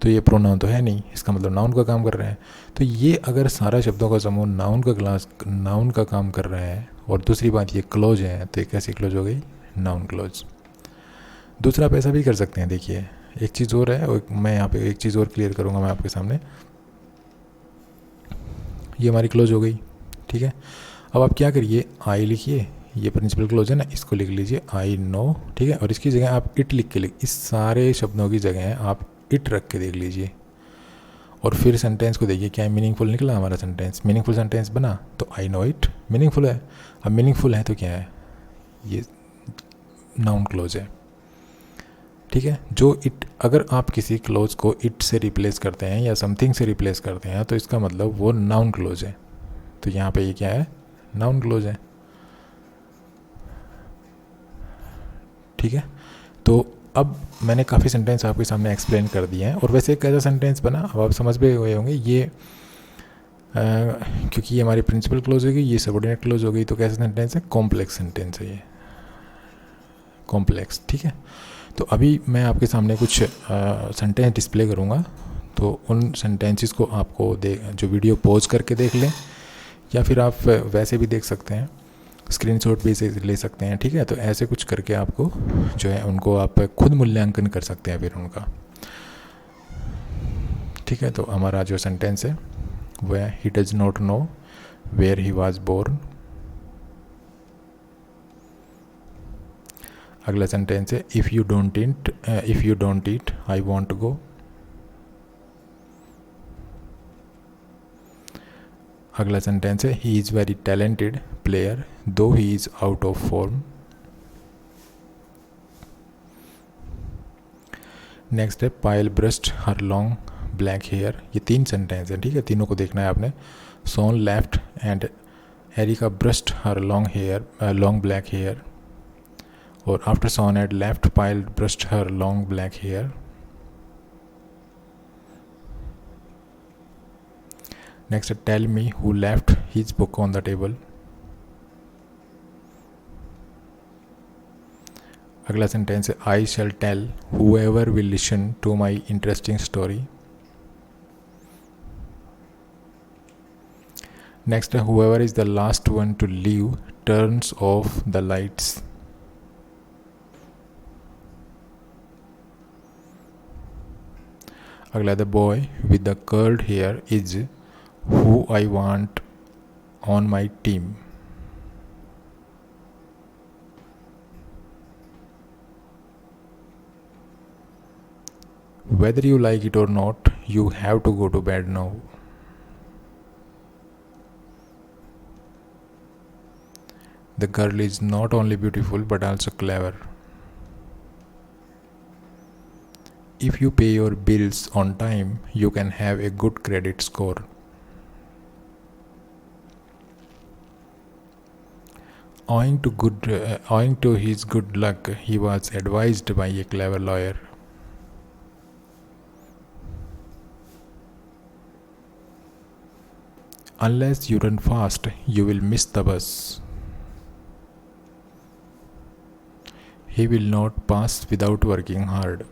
तो ये प्रोनाउन तो है नहीं, इसका मतलब नाउन का काम कर रहे हैं। तो ये अगर सारा शब्दों का समूह नाउन का काम कर रहा है, और दूसरी बात ये क्लोज है, तो ये कैसी क्लोज हो गई, नाउन क्लोज। दूसरा आप ऐसा भी कर सकते हैं, देखिए एक चीज़ और है, और मैं यहाँ पे एक चीज़ और क्लियर करूँगा मैं आपके सामने। ये हमारी क्लोज हो गई, ठीक है। अब आप क्या करिए, आई लिखिए, ये प्रिंसिपल क्लोज है ना, इसको लिख लीजिए आई नो, ठीक है। और इसकी जगह आप इट लिख के इस सारे शब्दों की जगह आप इट रख के देख लीजिए, और फिर सेंटेंस को देखिए क्या मीनिंगफुल निकला हमारा सेंटेंस, मीनिंगफुल सेंटेंस बना। तो आई नो इट मीनिंगफुल है। अब मीनिंगफुल है तो क्या है, ये नाउन क्लोज है, ठीक है। जो इट, अगर आप किसी क्लोज को इट से रिप्लेस करते हैं या समथिंग से रिप्लेस करते हैं तो इसका मतलब वो नाउन क्लोज है। तो यहाँ पे ये क्या है, नाउन क्लोज है, ठीक है। तो अब मैंने काफ़ी सेंटेंस आपके सामने एक्सप्लेन कर दिए हैं, और वैसे कैसा सेंटेंस बना अब आप समझ में गए होंगे। ये क्योंकि ये हमारी प्रिंसिपल क्लोज हो गई, ये सबऑर्डिनेट क्लोज हो गई, तो कैसा सेंटेंस है, कॉम्प्लेक्स सेंटेंस है ये, कॉम्प्लेक्स, ठीक है। तो अभी मैं आपके सामने कुछ सेंटेंस डिस्प्ले करूँगा, तो उन सेंटेंसेस को आपको जो वीडियो पॉज करके देख लें, या फिर आप वैसे भी देख सकते हैं, स्क्रीनशॉट भी ले सकते हैं, ठीक है। तो ऐसे कुछ करके आपको जो है उनको आप खुद मूल्यांकन कर सकते हैं फिर उनका, ठीक है। तो हमारा जो सेंटेंस है वो है, he does not know where he was born. अगला सेंटेंस है, if you don't eat I want to go. अगला सेंटेंस है, he is very talented player though he is out of form. Next है, Payal brushed her long black hair. ये 3 sentence हैं, ठीक है, तीनों को देखना है आपने। Sohan left and Erica brushed her long black hair, और after Sohan had left Payal brushed her long black hair. Next, tell me who left his book on the table. अगला सेंटेंस है, I shall tell whoever will listen to my interesting story. Next है whoever is the last one to leave turns off the lights. अगला the boy with the curled hair is who I want on my team. Whether you like it or not, you have to go to bed now. The girl is not only beautiful but also clever. If you pay your bills on time, you can have a good credit score. Owing to his good luck, he was advised by a clever lawyer. Unless you run fast, you will miss the bus. He will not pass without working hard.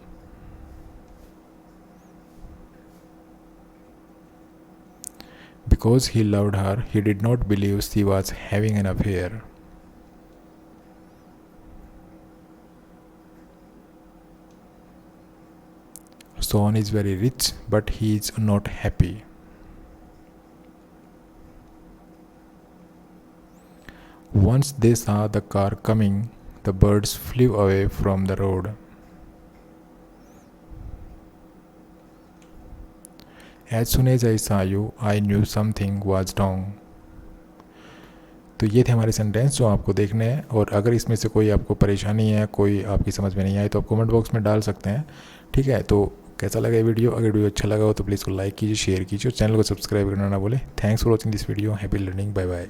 Because he loved her, he did not believe she was having an affair. Son is very rich, but he is not happy. Once they saw the car coming, the birds flew away from the road. As soon as I saw you, I knew something was wrong. तो ये थे हमारे sentence जो आपको देखने हैं, और अगर इसमें से कोई आपको परेशानी है, कोई आपकी समझ में नहीं आए, तो आप कमेंट बॉक्स में डाल सकते हैं. ठीक है, तो कैसा लगा ये वीडियो? अगर वीडियो अच्छा लगा हो तो प्लीज़ को लाइक कीजिए, शेयर कीजिए और चैनल को सब्सक्राइब करना ना भूलें. Thanks for watching this video. Happy learning. Bye bye.